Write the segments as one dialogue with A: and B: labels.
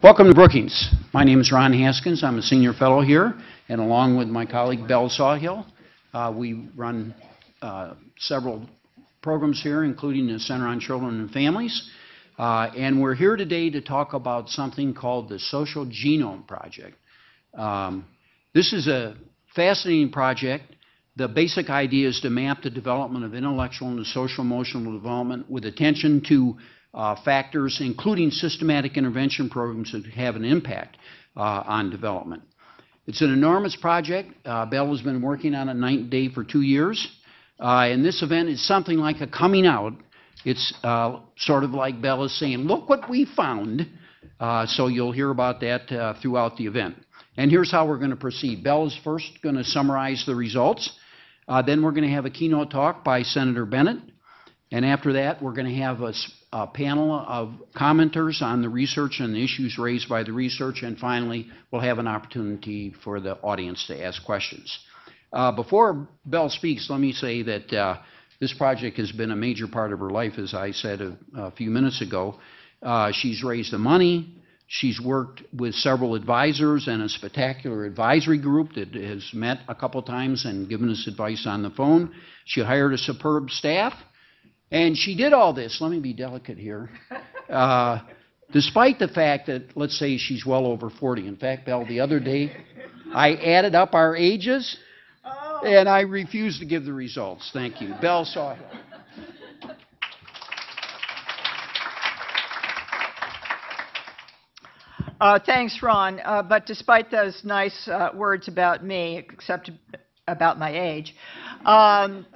A: Welcome to Brookings. My name is Ron Haskins. I'm a senior fellow here, and along with my colleague Belle Sawhill, we run several programs here, including the Center on Children and Families. And we're here today to talk about something called the Social Genome Project. This is a fascinating project. The basic idea is to map the development of intellectual and social-emotional development with attention to factors, including systematic intervention programs that have an impact on development. It's an enormous project. Belle has been working on it night and day for 2 years. And this event is something like a coming out. It's sort of like Belle is saying, look what we found. So you'll hear about that throughout the event. And here's how we're going to proceed. Belle is first going to summarize the results. Then we're going to have a keynote talk by Senator Bennet. And after that, we're going to have a panel of commenters on the research and the issues raised by the research. And finally, we'll have an opportunity for the audience to ask questions. Before Belle speaks, let me say that this project has been a major part of her life, as I said a few minutes ago. She's raised the money. She's worked with several advisors and a spectacular advisory group that has met a couple times and given us advice on the phone. She hired a superb staff. And she did all this, let me be delicate here, despite the fact that, let's say, she's well over 40. In fact, Belle, the other day, I added up our ages, and I refused to give the results. Thank you. Belle Sawhill.
B: Thanks, Ron. But despite those nice words about me, except about my age,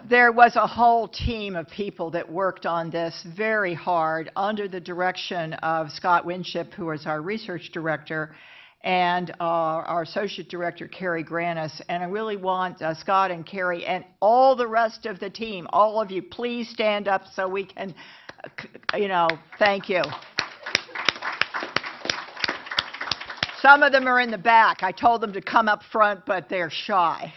B: there was a whole team of people that worked on this very hard under the direction of Scott Winship, who is our research director, and our associate director, Carrie Granis. And I really want Scott and Carrie and all the rest of the team, all of you, please stand up so we can, thank you. Some of them are in the back. I told them to come up front, but they're shy.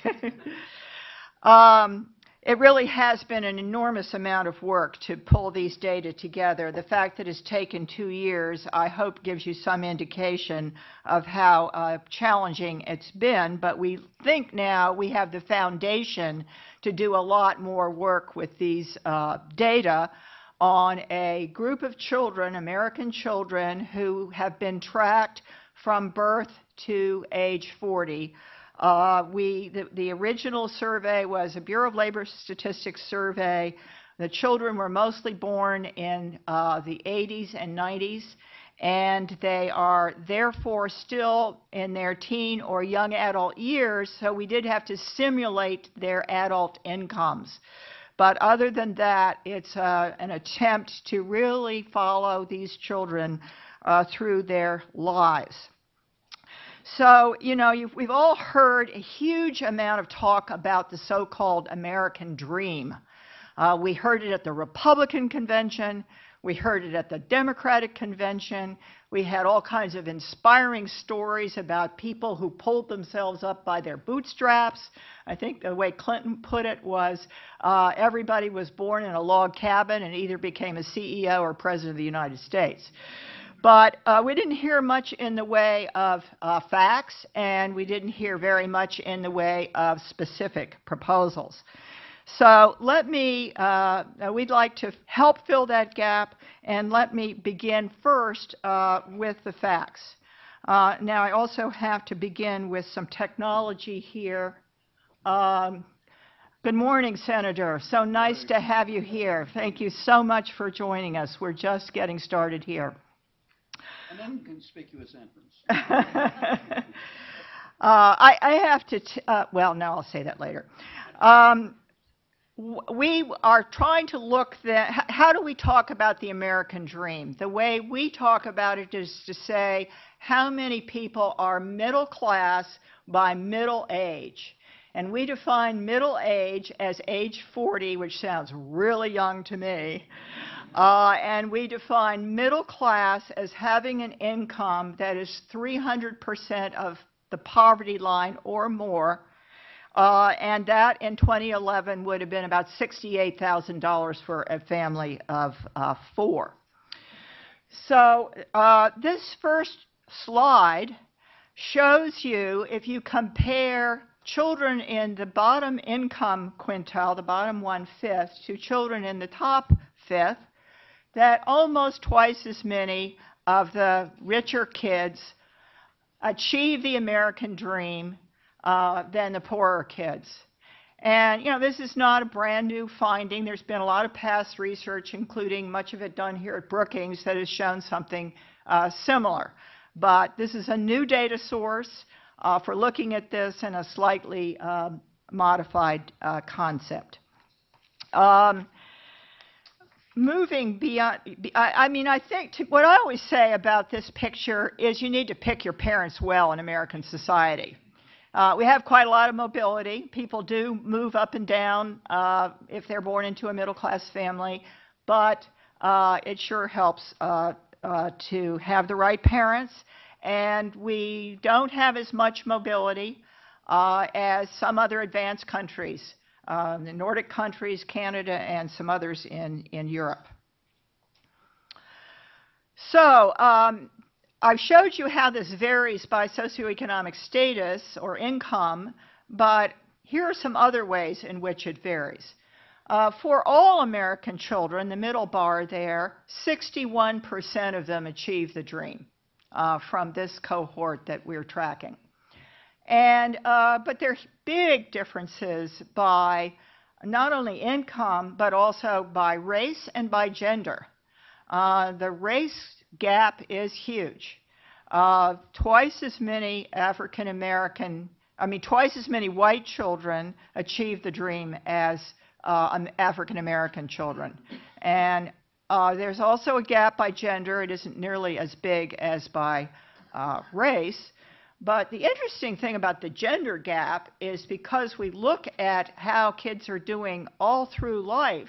B: It really has been an enormous amount of work to pull these data together. The fact that it's taken 2 years, I hope, gives you some indication of how challenging it's been. But we think now we have the foundation to do a lot more work with these data on a group of children, American children, who have been tracked from birth to age 40. The original survey was a Bureau of Labor Statistics survey. The children were mostly born in the 80s and 90s, and they are therefore still in their teen or young adult years, so we did have to simulate their adult incomes. But other than that, it's an attempt to really follow these children through their lives. So, we've all heard a huge amount of talk about the so-called American dream. We heard it at the Republican convention. We heard it at the Democratic convention. We had all kinds of inspiring stories about people who pulled themselves up by their bootstraps. I think the way Clinton put it was everybody was born in a log cabin and either became a CEO or president of the United States. But we didn't hear much in the way of facts, and we didn't hear very much in the way of specific proposals. So we'd like to help fill that gap, and let me begin first with the facts. Now, I also have to begin with some technology here. Good morning, Senator. So nice to have you here. Thank you so much for joining us. We're just getting started here.
A: An inconspicuous entrance.
B: I have to, well, no, I'll say that later. We are trying to look at how do we talk about the American dream? The way we talk about it is to say how many people are middle class by middle age. And we define middle age as age 40, which sounds really young to me. And we define middle class as having an income that is 300% of the poverty line or more. And that in 2011 would have been about $68,000 for a family of 4. So this first slide shows you, if you compare children in the bottom income quintile, the bottom 1/5, to children in the top fifth, that almost twice as many of the richer kids achieve the American dream than the poorer kids. And, this is not a brand new finding. There's been a lot of past research, including much of it done here at Brookings, that has shown something similar. But this is a new data source for looking at this in a slightly modified concept. Moving beyond, I think what I always say about this picture is you need to pick your parents well in American society. We have quite a lot of mobility. People do move up and down if they're born into a middle-class family, but it sure helps to have the right parents. And we don't have as much mobility as some other advanced countries, the Nordic countries, Canada, and some others in Europe. So I've showed you how this varies by socioeconomic status or income, but here are some other ways in which it varies. For all American children, the middle bar there, 61% of them achieve the dream from this cohort that we're tracking. And but there are big differences by not only income, but also by race and by gender. The race gap is huge. Twice as many twice as many white children achieve the dream as African American children. And there's also a gap by gender. It isn't nearly as big as by race. But the interesting thing about the gender gap is because we look at how kids are doing all through life,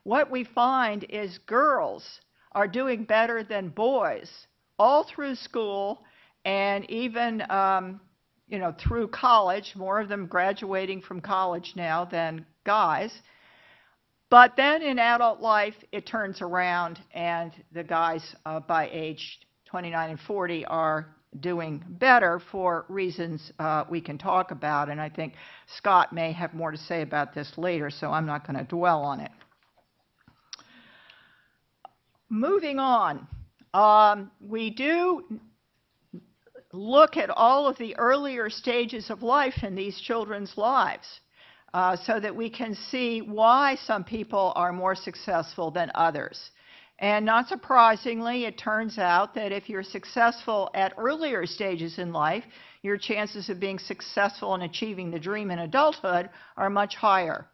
B: what we find is girls are doing better than boys all through school and even through college, more of them graduating from college now than guys. But then in adult life, it turns around, and the guys by age 29 and 40 are doing better for reasons we can talk about. And I think Scott may have more to say about this later, so I'm not going to dwell on it. Moving on, we do look at all of the earlier stages of life in these children's lives so that we can see why some people are more successful than others. And not surprisingly, it turns out that if you're successful at earlier stages in life, your chances of being successful in achieving the dream in adulthood are much higher.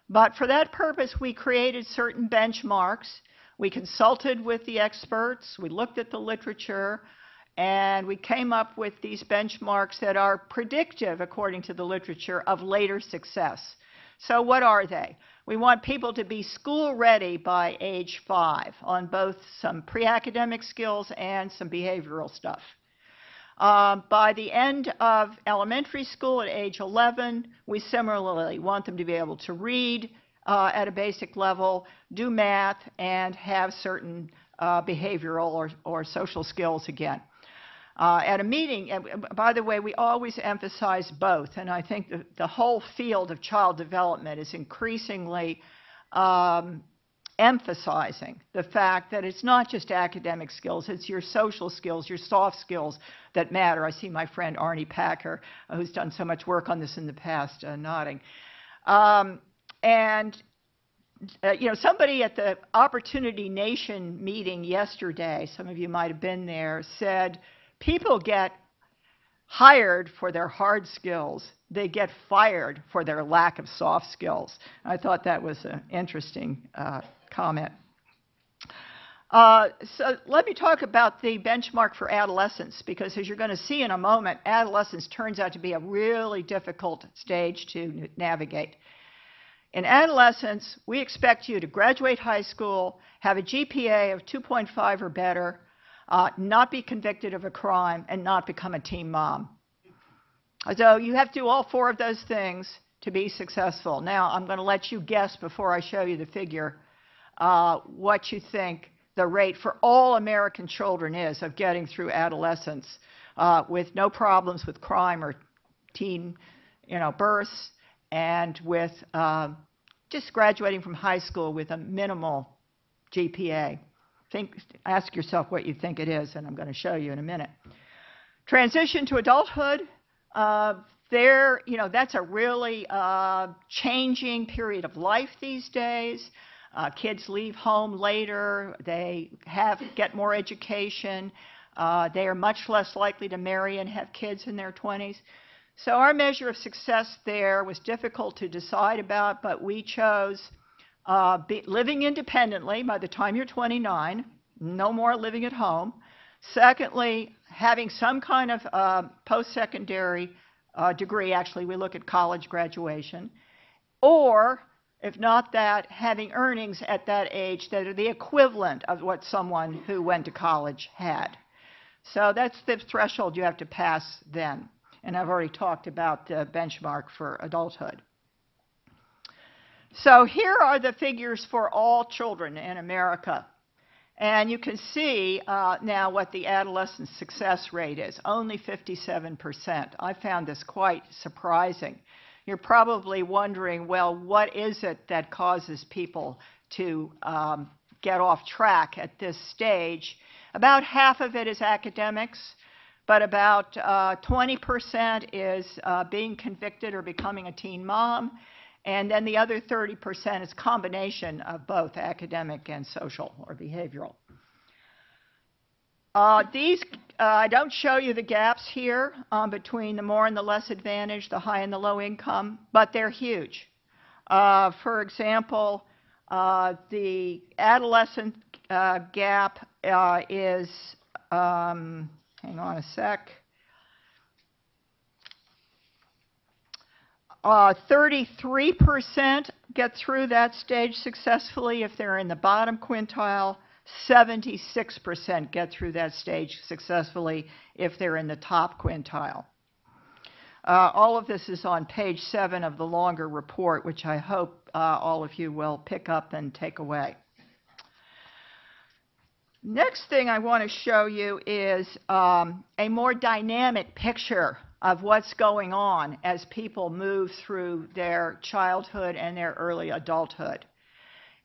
B: But for that purpose, we created certain benchmarks. We consulted with the experts, we looked at the literature, and we came up with these benchmarks that are predictive, according to the literature, of later success. So what are they? We want people to be school ready by age 5 on both some pre-academic skills and some behavioral stuff. By the end of elementary school at age 11, we similarly want them to be able to read at a basic level, do math, and have certain behavioral or social skills again. At a meeting, and by the way, we always emphasize both, and I think the whole field of child development is increasingly emphasizing the fact that it's not just academic skills, it's your social skills, your soft skills that matter. I see my friend Arnie Packer, who's done so much work on this in the past, nodding. Somebody at the Opportunity Nation meeting yesterday, some of you might have been there, said, people get hired for their hard skills. They get fired for their lack of soft skills. I thought that was an interesting comment. So let me talk about the benchmark for adolescence, because as you're going to see in a moment, adolescence turns out to be a really difficult stage to navigate. In adolescence, we expect you to graduate high school, have a GPA of 2.5 or better, not be convicted of a crime, and not become a teen mom. So you have to do all 4 of those things to be successful. Now, I'm going to let you guess before I show you the figure what you think the rate for all American children is of getting through adolescence with no problems with crime or teen, births, and with just graduating from high school with a minimal GPA. Ask yourself what you think it is, and I'm going to show you in a minute. Transition to adulthood. That's a really changing period of life these days. Kids leave home later. They get more education. They are much less likely to marry and have kids in their 20s. So our measure of success there was difficult to decide about, but we chose living independently by the time you're 29, no more living at home. Secondly, having some kind of post-secondary degree. Actually, we look at college graduation. Or, if not that, having earnings at that age that are the equivalent of what someone who went to college had. So that's the threshold you have to pass then. And I've already talked about the benchmark for adulthood. So here are the figures for all children in America. And you can see now what the adolescent success rate is, only 57%. I found this quite surprising. You're probably wondering, well, what is it that causes people to get off track at this stage? About half of it is academics, but about 20% is being convicted or becoming a teen mom, and then the other 30% is combination of both academic and social or behavioral. I don't show you the gaps here between the more and the less advantaged, the high and the low income, but they're huge. For example, the adolescent gap is, hang on a sec, 33% get through that stage successfully if they're in the bottom quintile. 76% get through that stage successfully if they're in the top quintile. All of this is on page 7 of the longer report, which I hope all of you will pick up and take away. Next thing I want to show you is a more dynamic picture of what's going on as people move through their childhood and their early adulthood.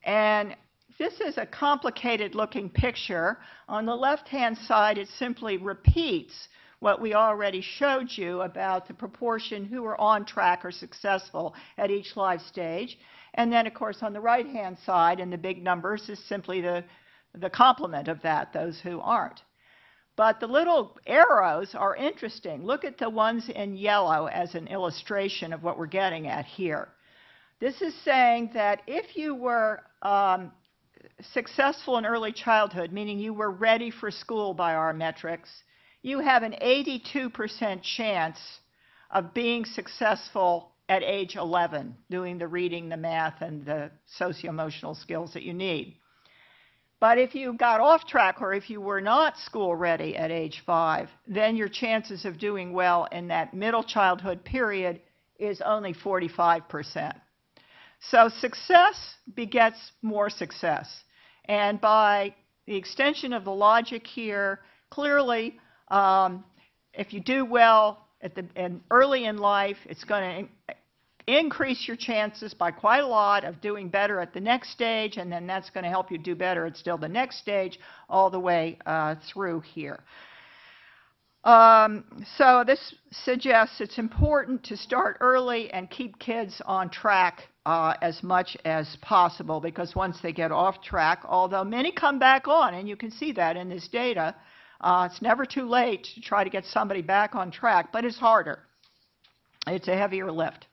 B: And this is a complicated looking picture. On the left-hand side, it simply repeats what we already showed you about the proportion who are on track or successful at each life stage. And then, of course, on the right-hand side, in the big numbers, is simply the complement of that, those who aren't. But the little arrows are interesting. Look at the ones in yellow as an illustration of what we're getting at here. This is saying that if you were successful in early childhood, meaning you were ready for school by our metrics, you have an 82% chance of being successful at age 11, doing the reading, the math, and the socio-emotional skills that you need. But if you got off track or if you were not school ready at age 5, then your chances of doing well in that middle childhood period is only 45%. So success begets more success. And by the extension of the logic here, clearly, if you do well early in life, it's going to increase your chances by quite a lot of doing better at the next stage, and then that's going to help you do better at still the next stage all the way through here. So this suggests it's important to start early and keep kids on track as much as possible, because once they get off track, although many come back on, and you can see that in this data, it's never too late to try to get somebody back on track, but it's harder. It's a heavier lift.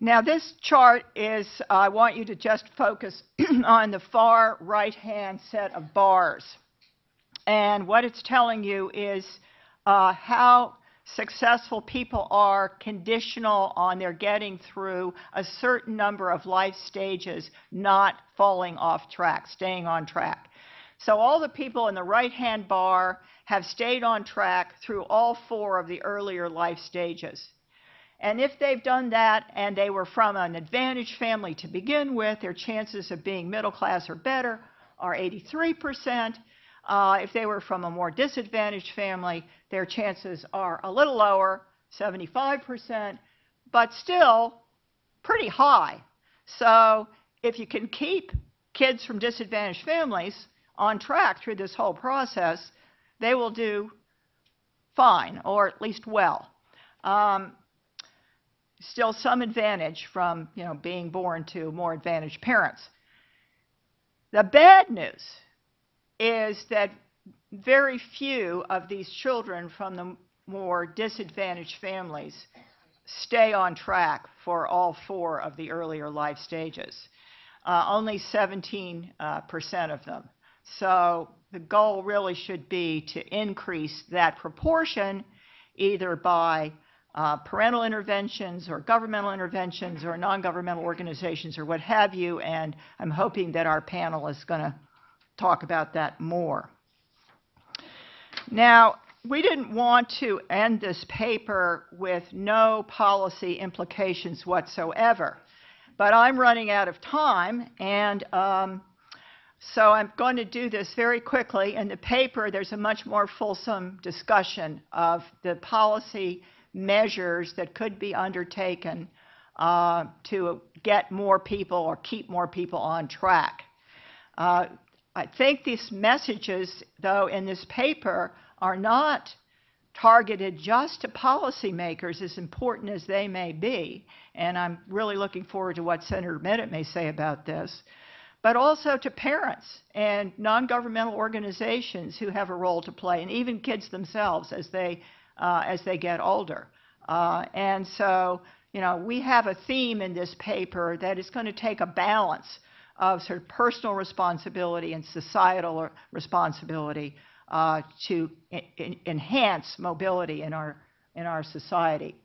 B: Now this chart is, I want you to just focus on the far right-hand set of bars. And what it's telling you is how successful people are conditional on their getting through a certain number of life stages, not falling off track, staying on track. So all the people in the right-hand bar have stayed on track through all 4 of the earlier life stages. And if they've done that and they were from an advantaged family to begin with, their chances of being middle class or better are 83%. If they were from a more disadvantaged family, their chances are a little lower, 75%, but still pretty high. So if you can keep kids from disadvantaged families on track through this whole process, they will do fine, or at least well. Still some advantage from being born to more advantaged parents. The bad news is that very few of these children from the more disadvantaged families stay on track for all 4 of the earlier life stages. Only 17% of them. So the goal really should be to increase that proportion either by parental interventions or governmental interventions or non-governmental organizations or what have you, and I'm hoping that our panel is going to talk about that more. Now, we didn't want to end this paper with no policy implications whatsoever, but I'm running out of time, and so I'm going to do this very quickly. In the paper, there's a much more fulsome discussion of the policy measures that could be undertaken to get more people or keep more people on track. I think these messages, though, in this paper are not targeted just to policymakers, as important as they may be, and I'm really looking forward to what Senator Bennett may say about this, but also to parents and non-governmental organizations who have a role to play, and even kids themselves as they get older. And so, we have a theme in this paper that is going to take a balance of sort of personal responsibility and societal responsibility to enhance mobility in our society.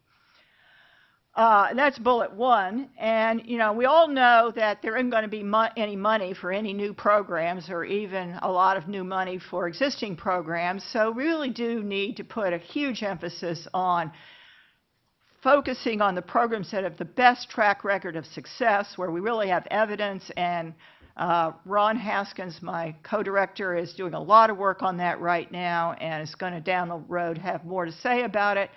B: That's bullet 1. And, we all know that there isn't going to be any money for any new programs or even a lot of new money for existing programs. So we really do need to put a huge emphasis on focusing on the programs that have the best track record of success, where we really have evidence. And Ron Haskins, my co-director, is doing a lot of work on that right now and is going to down the road have more to say about it.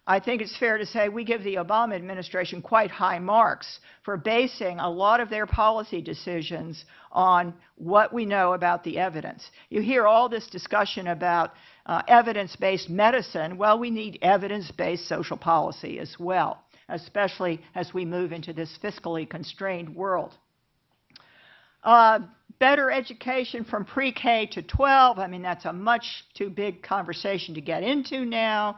B: I think it's fair to say we give the Obama administration quite high marks for basing a lot of their policy decisions on what we know about the evidence. You hear all this discussion about evidence-based medicine. Well, we need evidence-based social policy as well, especially as we move into this fiscally constrained world. Better education from pre-K to 12. I mean, that's a much too big conversation to get into now.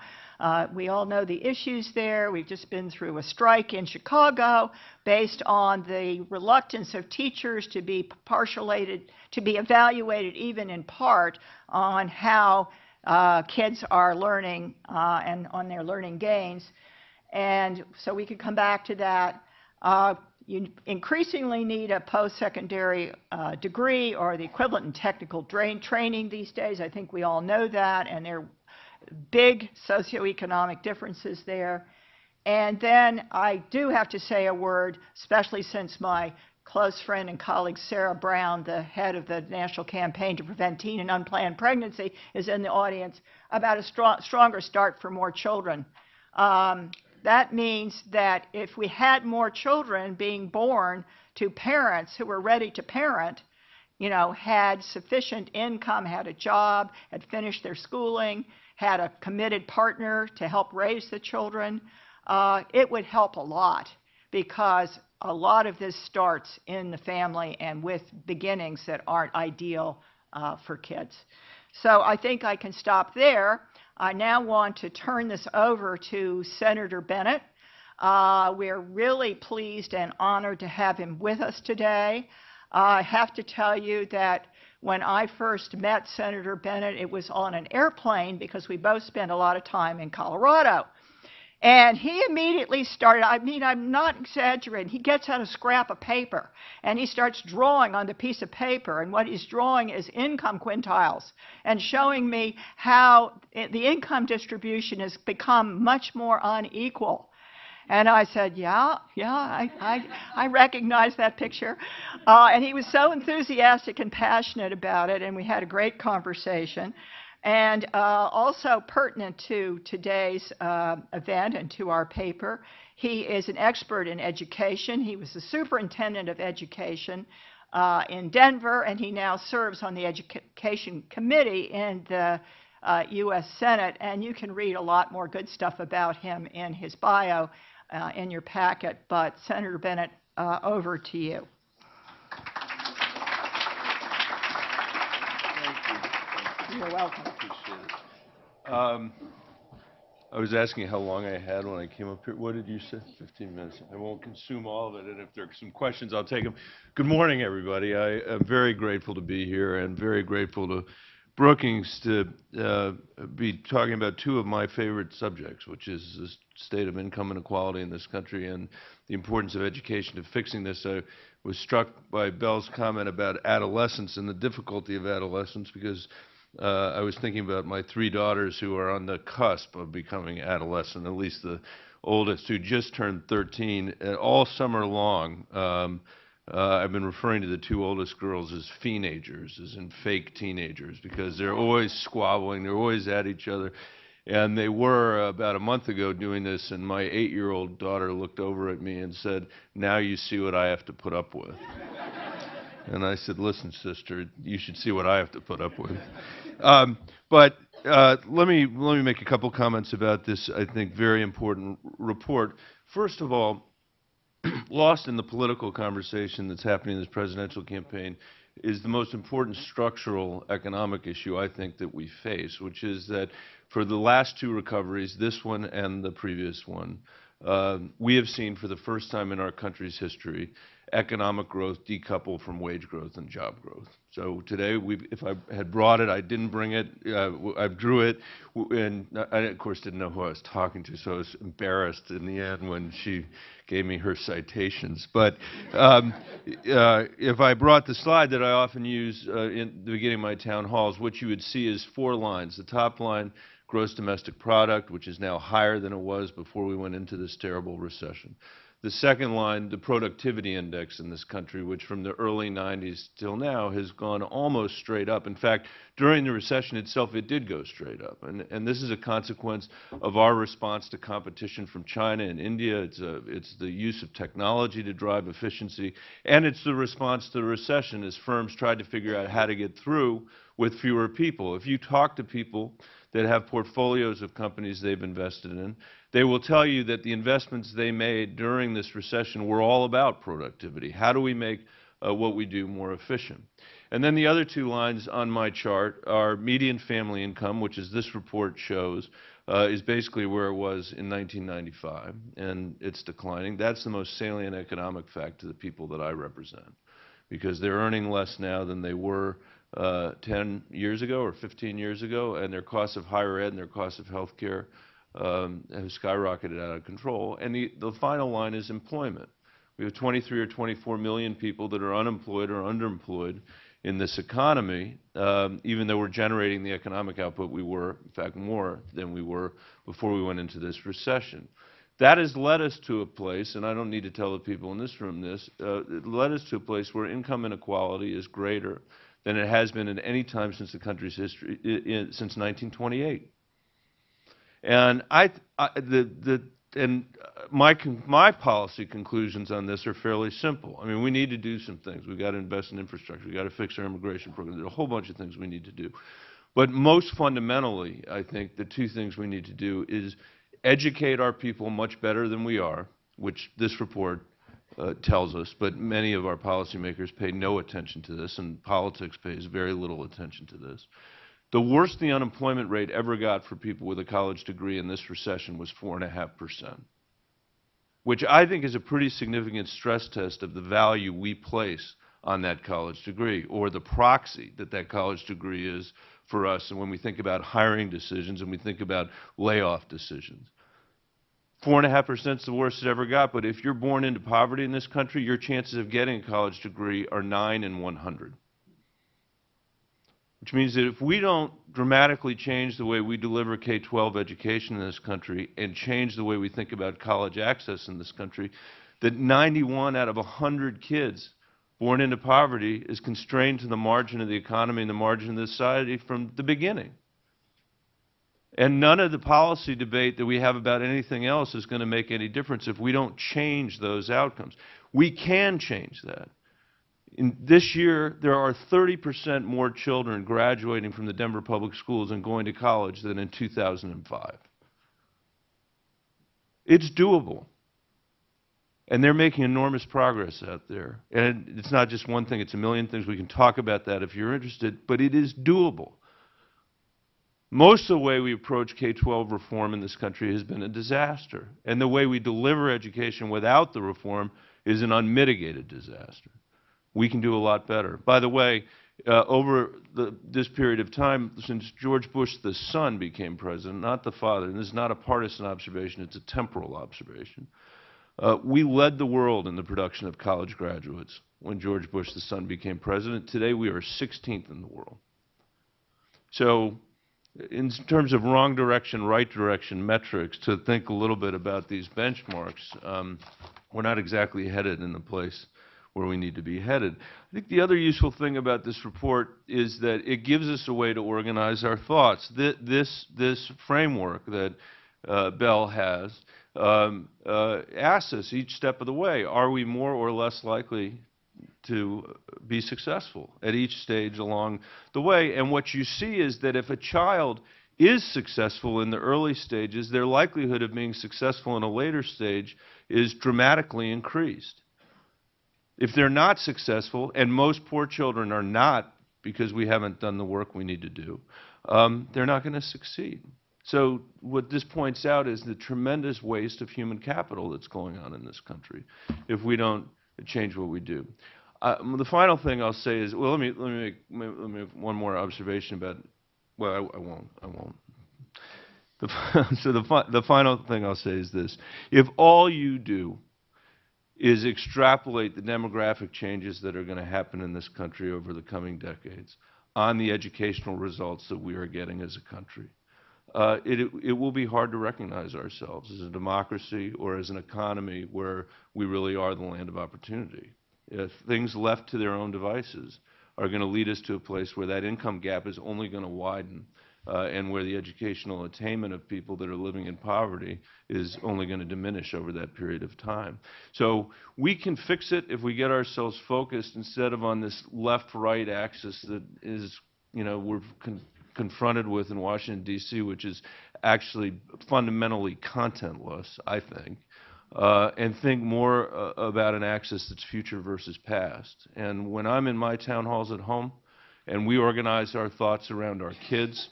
B: We all know the issues there. We've just been through a strike in Chicago based on the reluctance of teachers to be evaluated even in part on how kids are learning and on their learning gains. And so we could come back to that. You increasingly need a post-secondary degree or the equivalent in technical training these days. I think we all know that, and there are big socioeconomic differences there. And then I do have to say a word, especially since my close friend and colleague Sarah Brown, the head of the National Campaign to Prevent Teen and Unplanned Pregnancy, is in the audience, about a stronger start for more children. That means that if we had more children being born to parents who were ready to parent, had sufficient income, had a job, had finished their schooling, had a committed partner to help raise the children, it would help a lot, because a lot of this starts in the family and with beginnings that aren't ideal for kids. So I think I can stop there. I now want to turn this over to Senator Bennett. We're really pleased and honored to have him with us today. I have to tell you that when I first met Senator Bennett, it was on an airplane because we both spent a lot of time in Colorado. And he immediately started, I'm not exaggerating, he gets out a scrap of paper and he starts drawing on the piece of paper, and what he's drawing is income quintiles and showing me how the income distribution has become much more unequal. And I said, yeah, I recognize that picture. And he was so enthusiastic and passionate about it, and we had a great conversation. And also pertinent to today's event and to our paper, he is an expert in education. He was the superintendent of education in Denver, and he now serves on the Education Committee in the U.S. Senate. And you can read a lot more good stuff about him in his bio in your packet. But Senator Bennet, over to you. You're welcome.
C: Appreciate it. I was asking how long I had when I came up here. What did you say? 15 minutes. I won't consume all of it, and if there are some questions, I'll take them. Good morning, everybody. I am very grateful to be here and very grateful to Brookings to be talking about two of my favorite subjects, which is the state of income inequality in this country and the importance of education to fixing this. I was struck by Belle's comment about adolescence and the difficulty of adolescence because I was thinking about my three daughters who are on the cusp of becoming adolescent, at least the oldest, who just turned 13. And all summer long, I've been referring to the two oldest girls as pheenagers, as in fake teenagers, because they're always squabbling, they're always at each other. And they were about a month ago doing this, and my 8-year-old daughter looked over at me and said, "Now you see what I have to put up with." And I said, "Listen, sister, you should see what I have to put up with." Let me make a couple comments about this, I think, very important report. First of all, lost in the political conversation that's happening in this presidential campaign is the most important structural economic issue I think that we face, which is that for the last two recoveries, this one and the previous one, we have seen for the first time in our country's history economic growth decoupled from wage growth and job growth. So today, if I had brought it, I didn't bring it, I drew it, and I, of course, didn't know who I was talking to, so I was embarrassed in the end when she gave me her citations. But if I brought the slide that I often use in the beginning of my town halls, what you would see is 4 lines. The top line, gross domestic product, which is now higher than it was before we went into this terrible recession. The second line, the productivity index in this country, which from the early 90s till now has gone almost straight up. In fact, during the recession itself, it did go straight up. And this is a consequence of our response to competition from China and India. It's the use of technology to drive efficiency. And it's the response to the recession as firms tried to figure out how to get through with fewer people. If you talk to people that have portfolios of companies they've invested in, they will tell you that the investments they made during this recession were all about productivity. How do we make what we do more efficient? And then the other 2 lines on my chart are median family income, which, as this report shows, is basically where it was in 1995, and it's declining. That's the most salient economic fact to the people that I represent, because they're earning less now than they were 10 years ago or 15 years ago, and their costs of higher ed and their costs of health care have skyrocketed out of control. And the final line is employment. We have 23 or 24 million people that are unemployed or underemployed in this economy, even though we're generating the economic output we were, in fact, more than we were before we went into this recession. That has led us to a place, and I don't need to tell the people in this room this, it led us to a place where income inequality is greater than it has been at any time since the country's history, since 1928. And my policy conclusions on this are fairly simple. I mean, we need to do some things. We've got to invest in infrastructure. We've got to fix our immigration program. There's a whole bunch of things we need to do. But most fundamentally, I think the 2 things we need to do is educate our people much better than we are, which this report tells us, but many of our policymakers pay no attention to this, and politics pays very little attention to this. The worst the unemployment rate ever got for people with a college degree in this recession was 4.5%, which I think is a pretty significant stress test of the value we place on that college degree, or the proxy that that college degree is for us, and when we think about hiring decisions and we think about layoff decisions. 4.5% is the worst it ever got, but if you're born into poverty in this country, your chances of getting a college degree are 9 in 100. which means that if we don't dramatically change the way we deliver K-12 education in this country and change the way we think about college access in this country, that 91 out of 100 kids born into poverty is constrained to the margin of the economy and the margin of the society from the beginning. And none of the policy debate that we have about anything else is going to make any difference if we don't change those outcomes. We can change that. This year, there are 30% more children graduating from the Denver Public Schools and going to college than in 2005. It's doable. And they're making enormous progress out there. And it's not just one thing, it's a million things. We can talk about that if you're interested, but it is doable. Most of the way we approach K-12 reform in this country has been a disaster. And the way we deliver education without the reform is an unmitigated disaster. We can do a lot better. By the way, over this period of time, since George Bush the son became president, not the father, and this is not a partisan observation, it's a temporal observation, we led the world in the production of college graduates when George Bush the son became president. Today we are 16th in the world. So in terms of wrong direction, right direction metrics, to think a little bit about these benchmarks, we're not exactly headed in the place where we need to be headed. I think the other useful thing about this report is that it gives us a way to organize our thoughts. This framework that Bell has asks us each step of the way, are we more or less likely to be successful at each stage along the way? And what you see is that if a child is successful in the early stages, their likelihood of being successful in a later stage is dramatically increased. If they're not successful, and most poor children are not because we haven't done the work we need to do, they're not going to succeed. So what this points out is the tremendous waste of human capital that's going on in this country if we don't change what we do. The final thing I'll say is, well, let me make one more observation about, well, I won't. So the final thing I'll say is this. If all you do is extrapolate the demographic changes that are going to happen in this country over the coming decades on the educational results that we are getting as a country, it will be hard to recognize ourselves as a democracy or as an economy where we really are the land of opportunity. If things left to their own devices are going to lead us to a place where that income gap is only going to widen and where the educational attainment of people that are living in poverty is only going to diminish over that period of time. So we can fix it if we get ourselves focused instead of on this left-right axis that is, we're confronted with in Washington, D.C., which is actually fundamentally contentless, I think, and think more about an axis that's future versus past. And when I'm in my town halls at home and we organize our thoughts around our kids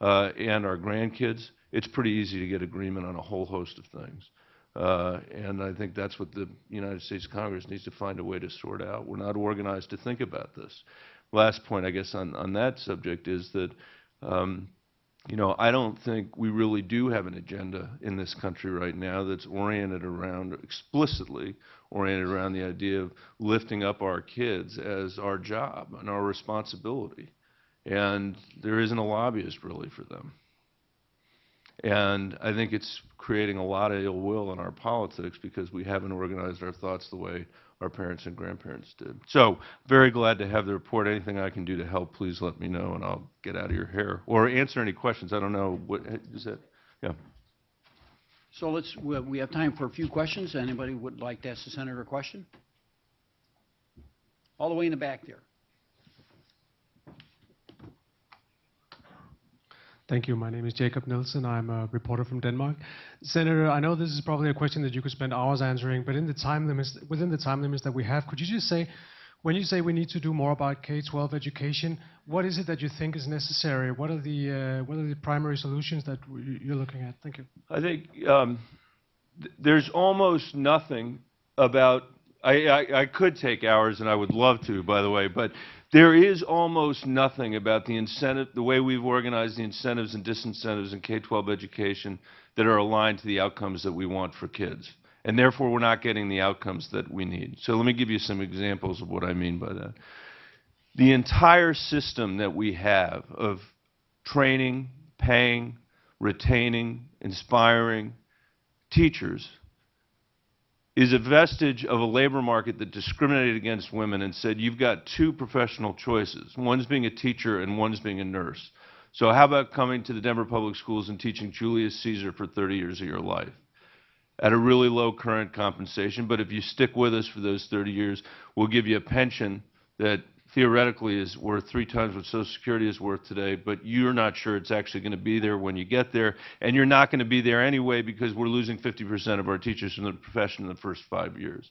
C: and our grandkids, it's pretty easy to get agreement on a whole host of things. And I think that's what the United States Congress needs to find a way to sort out. We're not organized to think about this. Last point, I guess, on that subject is that, I don't think we really do have an agenda in this country right now that's explicitly oriented around the idea of lifting up our kids as our job and our responsibility. And there isn't a lobbyist really for them. And I think it's creating a lot of ill will in our politics because we haven't organized our thoughts the way our parents and grandparents did. So, very glad to have the report. Anything I can do to help, please let me know, and I'll get out of your hair. Or answer any questions. I don't know. What is that? Yeah.
A: So we have time for a few questions. Anybody would like to ask the Senator a question? All the way in the back there.
D: Thank you. My name is Jacob Nielsen. I'm a reporter from Denmark. Senator, I know this is probably a question that you could spend hours answering, but within the time limits that we have, could you just say, when you say we need to do more about K-12 education, what is it that you think is necessary? What are the primary solutions that you're looking at? Thank you.
C: I think there's almost nothing about. I could take hours, and I would love to, by the way, but there is almost nothing about the way we've organized the incentives and disincentives in K-12 education that are aligned to the outcomes that we want for kids. And therefore, we're not getting the outcomes that we need. So let me give you some examples of what I mean by that. The entire system that we have of training, paying, retaining, inspiring teachers is a vestige of a labor market that discriminated against women and said, you've got two professional choices. One's being a teacher and one's being a nurse. So how about coming to the Denver Public Schools and teaching Julius Caesar for 30 years of your life at a really low current compensation? But if you stick with us for those 30 years, we'll give you a pension that theoretically is worth 3 times what Social Security is worth today, but you're not sure it's actually going to be there when you get there, and you're not going to be there anyway because we're losing 50% of our teachers from the profession in the first 5 years.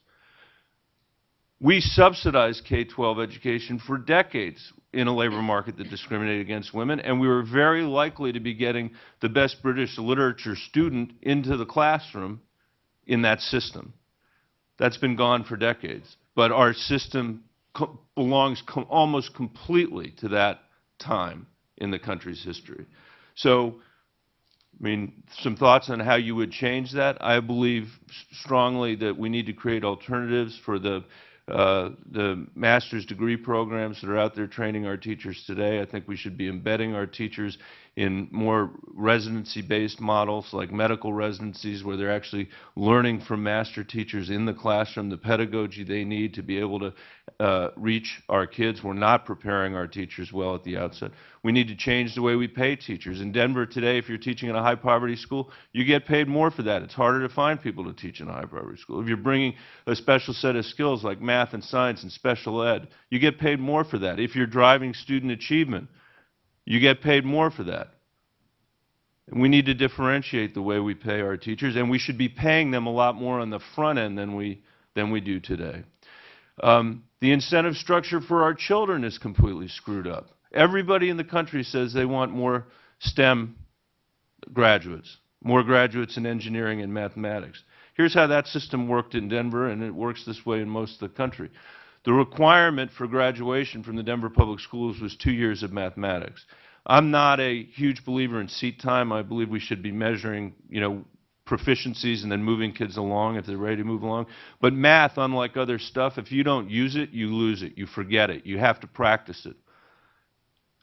C: We subsidized K-12 education for decades in a labor market that discriminated against women, and we were very likely to be getting the best British literature student into the classroom in that system. That's been gone for decades, but our system belongs almost completely to that time in the country's history. So, I mean, some thoughts on how you would change that. I believe strongly that we need to create alternatives for the master's degree programs that are out there training our teachers today. I think we should be embedding our teachers in more residency-based models like medical residencies where they're actually learning from master teachers in the classroom the pedagogy they need to be able to reach our kids. We're not preparing our teachers well at the outset. We need to change the way we pay teachers. In Denver today, if you're teaching in a high-poverty school, you get paid more for that. It's harder to find people to teach in a high-poverty school. If you're bringing a special set of skills like math and science and special ed, you get paid more for that. If you're driving student achievement, you get paid more for that. And we need to differentiate the way we pay our teachers, and we should be paying them a lot more on the front end than we do today. The incentive structure for our children is completely screwed up. Everybody in the country says they want more STEM graduates, more graduates in engineering and mathematics. Here's how that system worked in Denver, and it works this way in most of the country. The requirement for graduation from the Denver Public Schools was 2 years of mathematics. I'm not a huge believer in seat time. I believe we should be measuring, proficiencies and then moving kids along if they're ready to move along. But math, unlike other stuff, if you don't use it, you lose it. You forget it. You have to practice it.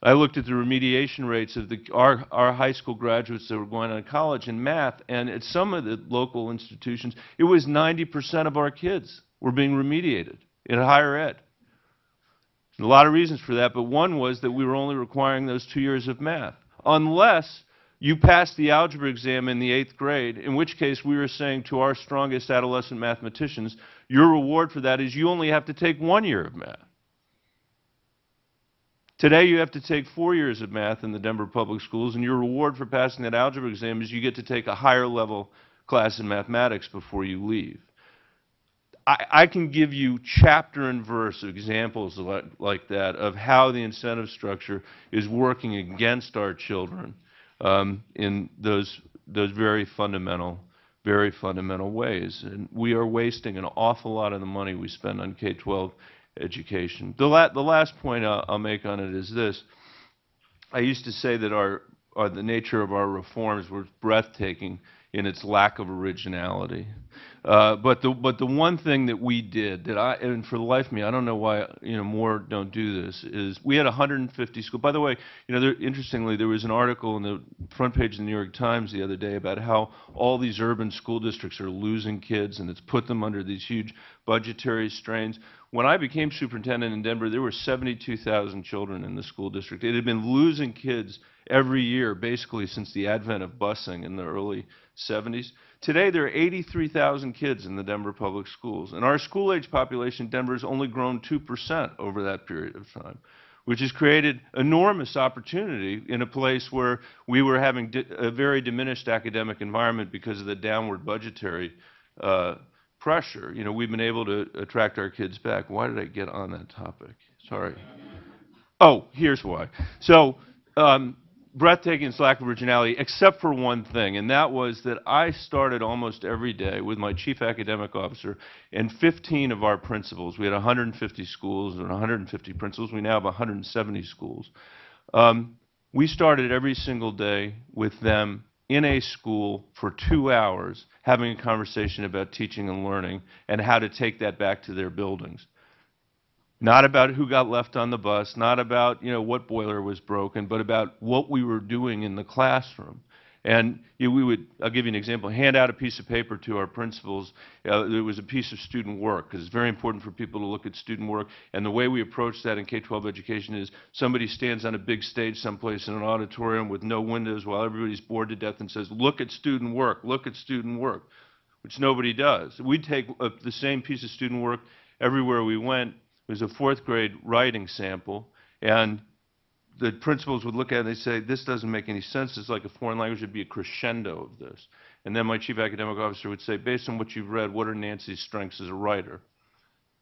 C: I looked at the remediation rates of our high school graduates that were going on college in math, and at some of the local institutions, it was 90% of our kids were being remediated in higher ed. A lot of reasons for that, but one was that we were only requiring those 2 years of math. Unless you passed the algebra exam in the 8th grade, in which case we were saying to our strongest adolescent mathematicians, your reward for that is you only have to take 1 year of math. Today you have to take 4 years of math in the Denver Public Schools, and your reward for passing that algebra exam is you get to take a higher level class in mathematics before you leave. I can give you chapter and verse examples like that of how the incentive structure is working against our children in those very fundamental ways. And we are wasting an awful lot of the money we spend on K-12 education. The last point I'll make on it is this. I used to say that the nature of our reforms was breathtaking in its lack of originality. But the one thing that we did and for the life of me, I don't know why more don't do this, is we had 150 schools. By the way, interestingly, there was an article in the front page of the New York Times the other day about how all these urban school districts are losing kids, and it's put them under these huge budgetary strains. When I became superintendent in Denver, there were 72,000 children in the school district. It had been losing kids every year, basically since the advent of busing in the early 70s. Today, there are 83,000 kids in the Denver Public Schools, and our school-age population in Denver has only grown 2% over that period of time, which has created enormous opportunity in a place where we were having a very diminished academic environment because of the downward budgetary pressure. We've been able to attract our kids back. Why did I get on that topic? Sorry. Oh, here's why. So, breathtaking is lack of originality, except for one thing, and that was that I started almost every day with my chief academic officer and 15 of our principals. We had 150 schools and 150 principals. We now have 170 schools. We started every single day with them in a school for 2 hours having a conversation about teaching and learning and how to take that back to their buildings. Not about who got left on the bus, not about, what boiler was broken, but about what we were doing in the classroom. And we would, I'll give you an example, hand out a piece of paper to our principals. It was a piece of student work, because it's very important for people to look at student work. And the way we approach that in K-12 education is somebody stands on a big stage someplace in an auditorium with no windows while everybody's bored to death and says, look at student work, look at student work, which nobody does. We take the same piece of student work everywhere we went. It was a 4th grade writing sample, and the principals would look at it and they'd say, this doesn't make any sense. It's like a foreign language. It'd be a crescendo of this. And then my chief academic officer would say, based on what you've read, what are Nancy's strengths as a writer?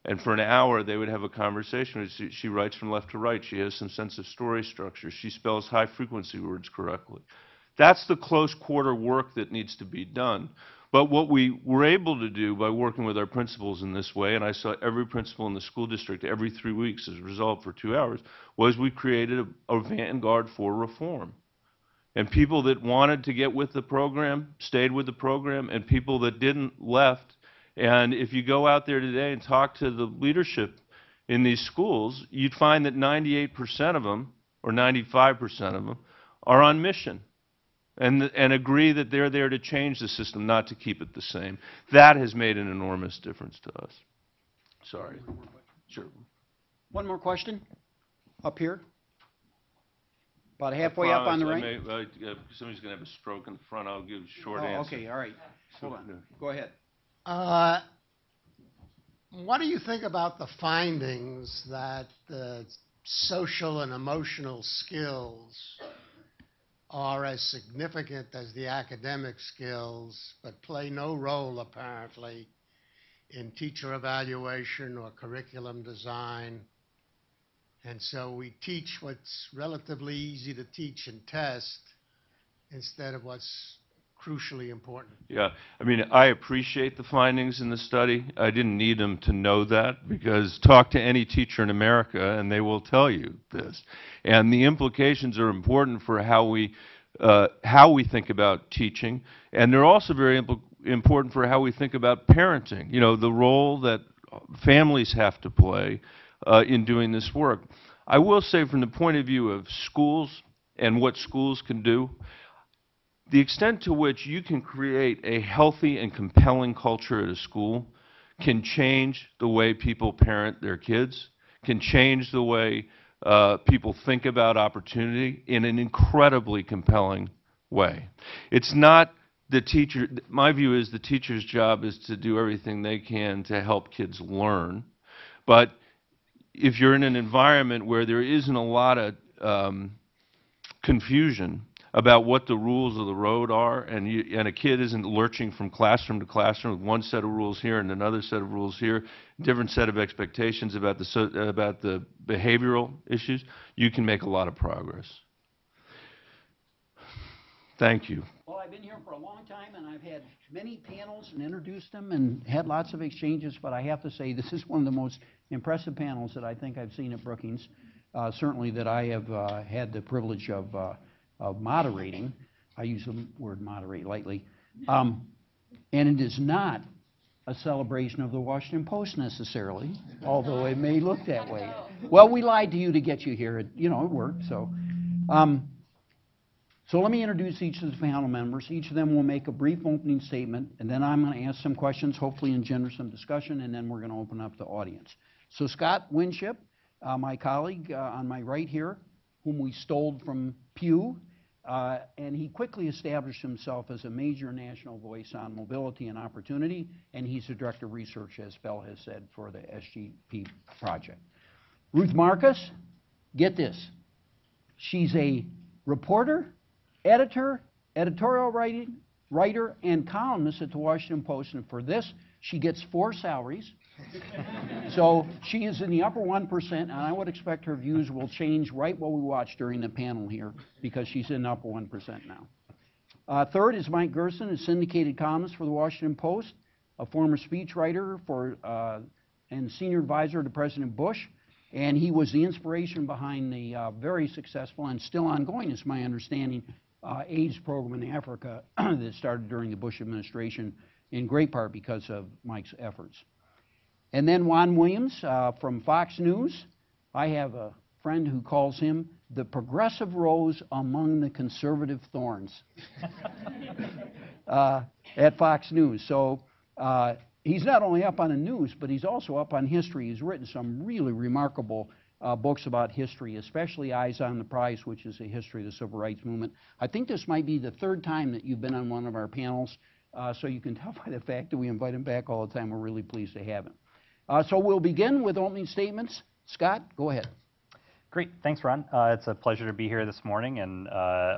C: And for an hour, they would have a conversation. She writes from left to right. She has some sense of story structure. She spells high-frequency words correctly. That's the close quarter work that needs to be done. But what we were able to do by working with our principals in this way, and I saw every principal in the school district every 3 weeks as a result for 2 hours, was we created a vanguard for reform. And people that wanted to get with the program stayed with the program, and people that didn't left. And if you go out there today and talk to the leadership in these schools, you'd find that 98% of them, or 95% of them, are on mission. And agree that they're there to change the system, not to keep it the same. That has made an enormous difference to us. Sorry. Sure.
A: One more question? Up here? About halfway up on the right?
C: Somebody's going to have a stroke in the front. I'll give a short
A: Oh,
C: answer.
A: okay, all right. Hold on. Go ahead.
E: What do you think about the findings that the social and emotional skills are as significant as the academic skills, but play no role, apparently, in teacher evaluation or curriculum design? And so we teach what's relatively easy to teach and test instead of what's crucially important.
C: Yeah, I mean, I appreciate the findings in the study. I didn't need them to know that, because talk to any teacher in America and they will tell you this. And the implications are important for how we think about teaching, and they're also very important for how we think about parenting. The role that families have to play in doing this work. I will say, from the point of view of schools and what schools can do, the extent to which you can create a healthy and compelling culture at a school can change the way people parent their kids, can change the way people think about opportunity in an incredibly compelling way. It's not the teacher. My view is the teacher's job is to do everything they can to help kids learn. But if you're in an environment where there isn't a lot of confusion about what the rules of the road are, and a kid isn't lurching from classroom to classroom with one set of rules here and another set of rules here, different set of expectations about the behavioral issues, you can make a lot of progress. Thank you.
A: Well, I've been here for a long time, and I've had many panels and introduced them and had lots of exchanges, but I have to say this is one of the most impressive panels that I think I've seen at Brookings, certainly that I have had the privilege of moderating. I use the word moderate lightly. And it is not a celebration of the Washington Post necessarily, although it may look that way. Well, we lied to you to get you here. It worked. So let me introduce each of the panel members. Each of them will make a brief opening statement, and then I'm going to ask some questions, hopefully engender some discussion, and then we're going to open up the audience. So Scott Winship, my colleague on my right here, whom we stole from Pew, and he quickly established himself as a major national voice on mobility and opportunity, and he's the director of research, as Bell has said, for the SGP project. Ruth Marcus, get this. She's a reporter, editor, editorial writer, and columnist at the Washington Post, and for this, she gets 4 salaries. So she is in the upper 1%, and I would expect her views will change right what we watch during the panel here, because she's in the upper 1% now. Third is Mike Gerson, a syndicated columnist for the Washington Post, a former speechwriter and senior advisor to President Bush, and he was the inspiration behind the very successful and still ongoing, is my understanding, AIDS program in Africa that started during the Bush administration, in great part because of Mike's efforts. And then Juan Williams from Fox News. I have a friend who calls him the progressive rose among the conservative thorns at Fox News. So he's not only up on the news, but he's also up on history. He's written some really remarkable books about history, especially Eyes on the Prize, which is a history of the civil rights movement. I think this might be the third time that you've been on one of our panels, so you can tell by the fact that we invite him back all the time. We're really pleased to have him. So we'll begin with opening statements. Scott, go ahead.
F: Great. Thanks, Ron. It's a pleasure to be here this morning and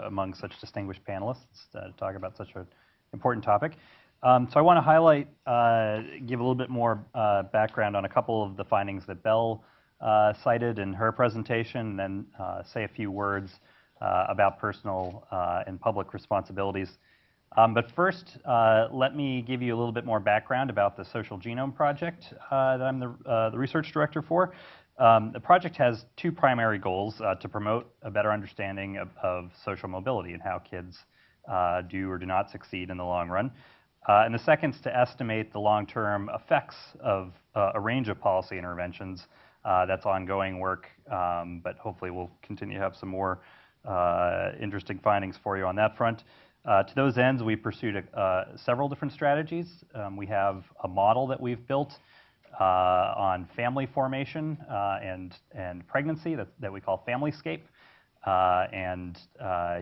F: among such distinguished panelists to talk about such an important topic. So I want to highlight, give a little bit more background on a couple of the findings that Belle cited in her presentation, and then say a few words about personal and public responsibilities. But first, let me give you a little bit more background about the Social Genome Project that I'm the research director for. The project has two primary goals: to promote a better understanding of social mobility and how kids do or do not succeed in the long run. And the second is to estimate the long-term effects of a range of policy interventions. That's ongoing work, but hopefully we'll continue to have some more interesting findings for you on that front. To those ends, we pursued several different strategies. We have a model that we've built on family formation and pregnancy that we call FamilyScape. And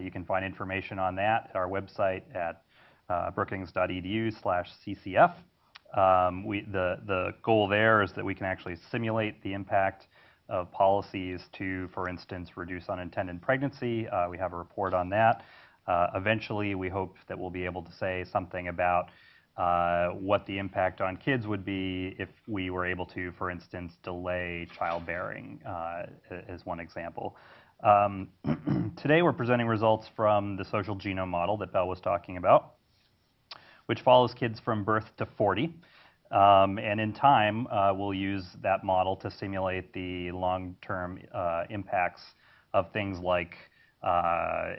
F: you can find information on that at our website at brookings.edu/CCF. The goal there is that we can actually simulate the impact of policies to, for instance, reduce unintended pregnancy. We have a report on that. Eventually, we hope that we'll be able to say something about what the impact on kids would be if we were able to, for instance, delay childbearing, as one example. Today, we're presenting results from the social genome model that Belle was talking about, which follows kids from birth to 40. And in time, we'll use that model to simulate the long-term impacts of things like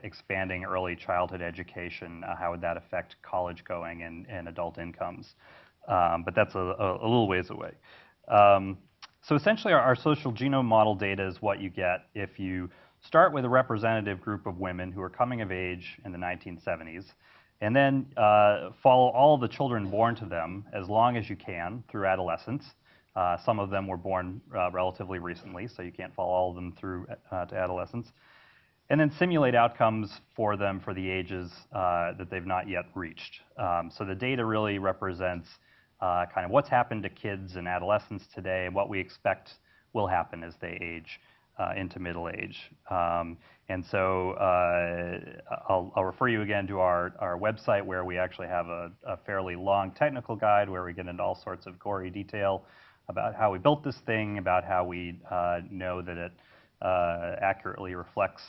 F: expanding early childhood education. How would that affect college going and adult incomes? But that's a little ways away. So essentially, our social genome model data is what you get if you start with a representative group of women who are coming of age in the 1970s, and then follow all of the children born to them as long as you can through adolescence. Some of them were born relatively recently, so you can't follow all of them through to adolescence. And then simulate outcomes for them for the ages that they've not yet reached. So the data really represents kind of what's happened to kids and adolescents today and what we expect will happen as they age into middle age. And so I'll refer you again to our website, where we actually have a fairly long technical guide where we get into all sorts of gory detail about how we built this thing, about how we know that it accurately reflects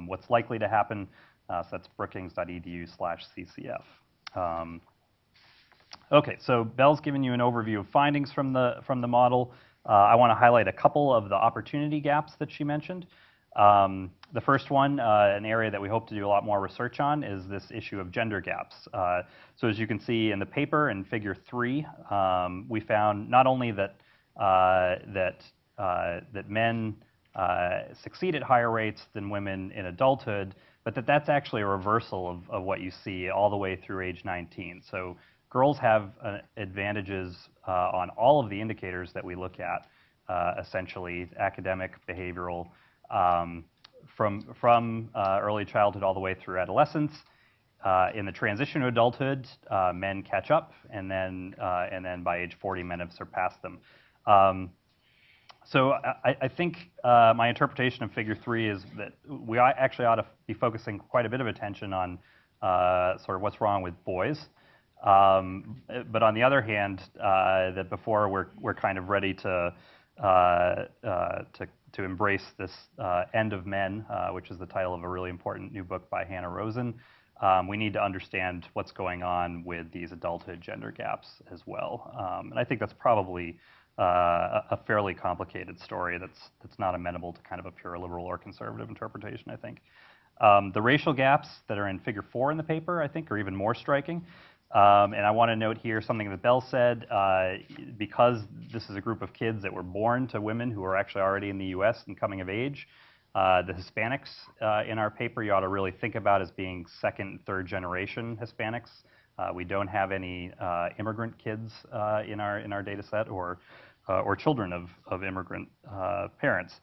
F: what's likely to happen. So that's brookings.edu/CCF. Okay, so Belle's given you an overview of findings from the model. I want to highlight a couple of the opportunity gaps that she mentioned. The first one, an area that we hope to do a lot more research on, is this issue of gender gaps. So as you can see in the paper in Figure 3, we found not only that men succeed at higher rates than women in adulthood, but that's actually a reversal of what you see all the way through age 19. So girls have advantages on all of the indicators that we look at, essentially academic, behavioral, from early childhood all the way through adolescence. In the transition to adulthood, men catch up, and then by age 40, men have surpassed them. So I think my interpretation of Figure 3 is that we actually ought to be focusing quite a bit of attention on sort of what's wrong with boys. But on the other hand, that before we're kind of ready to embrace this End of Men, which is the title of a really important new book by Hannah Rosen, we need to understand what's going on with these adulthood gender gaps as well. And I think that's probably a fairly complicated story that's not amenable to kind of a pure liberal or conservative interpretation, I think. The racial gaps that are in Figure 4 in the paper, I think, are even more striking. And I want to note here something that Bell said, because this is a group of kids that were born to women who are actually already in the U.S. and coming of age, the Hispanics in our paper you ought to really think about as being second, third generation Hispanics. We don't have any immigrant kids in our data set or children of immigrant parents.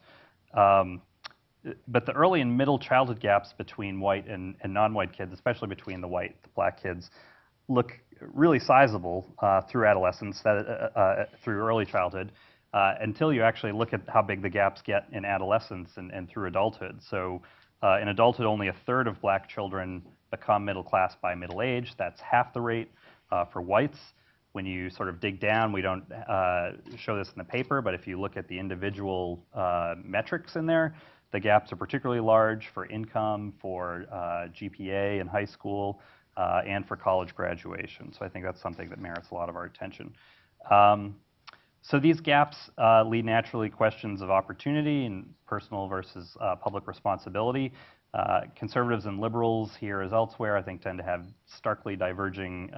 F: But the early and middle childhood gaps between white and non-white kids, especially between the black kids, look really sizable through adolescence, through early childhood, until you actually look at how big the gaps get in adolescence and through adulthood. So in adulthood, only a third of black children become middle class by middle age. That's half the rate for whites. When you sort of dig down, we don't show this in the paper, but if you look at the individual metrics in there, the gaps are particularly large for income, for GPA in high school, and for college graduation. So I think that's something that merits a lot of our attention. So these gaps lead naturally questions of opportunity and personal versus public responsibility. Conservatives and liberals here as elsewhere, I think, tend to have starkly diverging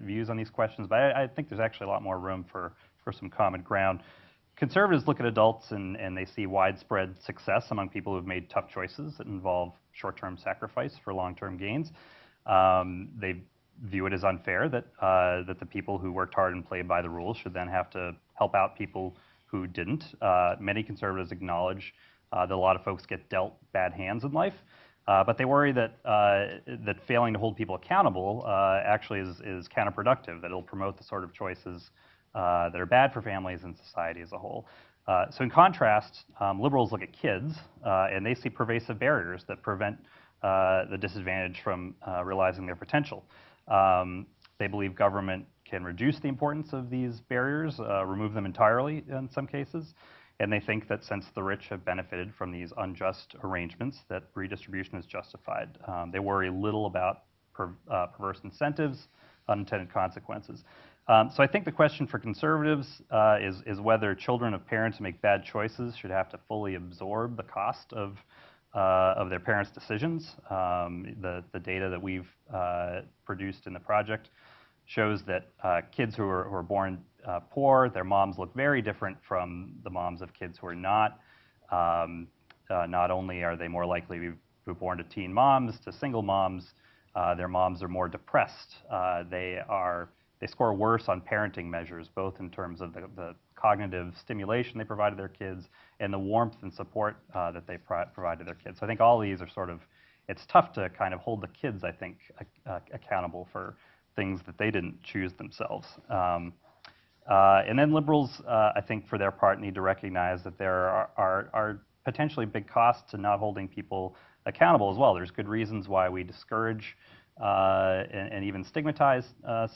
F: views on these questions, but I think there's actually a lot more room for some common ground. Conservatives look at adults and they see widespread success among people who have made tough choices that involve short-term sacrifice for long-term gains. They view it as unfair that the people who worked hard and played by the rules should then have to help out people who didn't. Many conservatives acknowledge that a lot of folks get dealt bad hands in life, but they worry that failing to hold people accountable actually is counterproductive, that it'll promote the sort of choices that are bad for families and society as a whole. So in contrast, liberals look at kids and they see pervasive barriers that prevent the disadvantaged from realizing their potential. They believe government can reduce the importance of these barriers, remove them entirely in some cases, and they think that since the rich have benefited from these unjust arrangements, that redistribution is justified. They worry little about perverse incentives, unintended consequences. So I think the question for conservatives is whether children of parents who make bad choices should have to fully absorb the cost of their parents' decisions. The data that we've produced in the project shows that kids who are born poor, their moms look very different from the moms of kids who are not. Not only are they more likely to be born to teen moms, to single moms, their moms are more depressed. They score worse on parenting measures, both in terms of the cognitive stimulation they provide to their kids and the warmth and support that they provide to their kids. So I think all these are sort of, it's tough to kind of hold the kids, I think, accountable for things that they didn't choose themselves. And then liberals, I think, for their part, need to recognize that there are potentially big costs to not holding people accountable as well. There's good reasons why we discourage and even stigmatize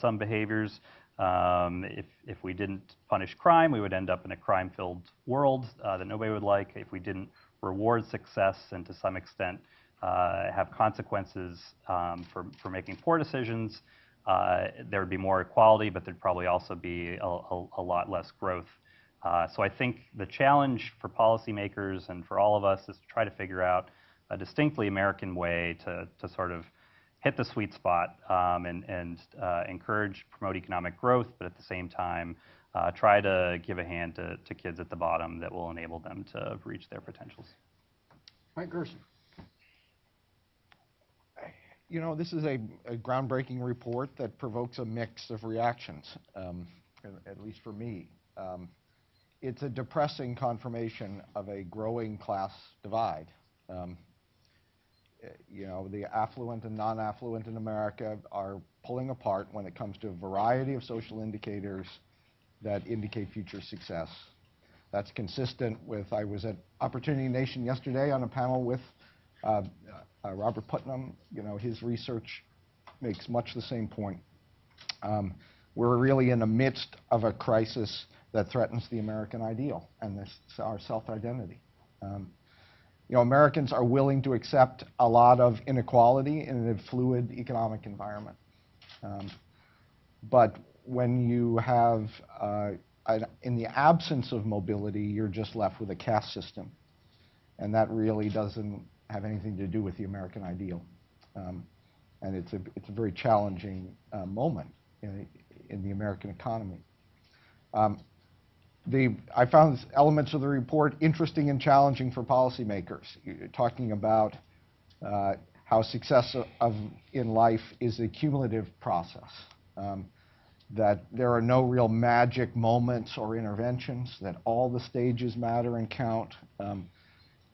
F: some behaviors. If we didn't punish crime, we would end up in a crime-filled world that nobody would like. If we didn't reward success and to some extent have consequences for making poor decisions, there would be more equality, but there'd probably also be a lot less growth. So I think the challenge for policymakers and for all of us is to try to figure out a distinctly American way to sort of hit the sweet spot and encourage, promote economic growth, but at the same time, try to give a hand to kids at the bottom that will enable them to reach their potentials.
A: Mike Gerson.
G: You know, this is a groundbreaking report that provokes a mix of reactions, at least for me. It's a depressing confirmation of a growing class divide. You know, the affluent and non-affluent in America are pulling apart when it comes to a variety of social indicators that indicate future success. That's consistent with, I was at Opportunity Nation yesterday on a panel with Robert Putnam. You know, his research makes much the same point. We're really in the midst of a crisis that threatens the American ideal and our self-identity. You know, Americans are willing to accept a lot of inequality in a fluid economic environment. But when you have, in the absence of mobility, you're just left with a caste system. And that really doesn't have anything to do with the American ideal. and it's a very challenging moment in the American economy. I found elements of the report interesting and challenging for policymakers. You're talking about how success in life is a cumulative process, that there are no real magic moments or interventions, that all the stages matter and count,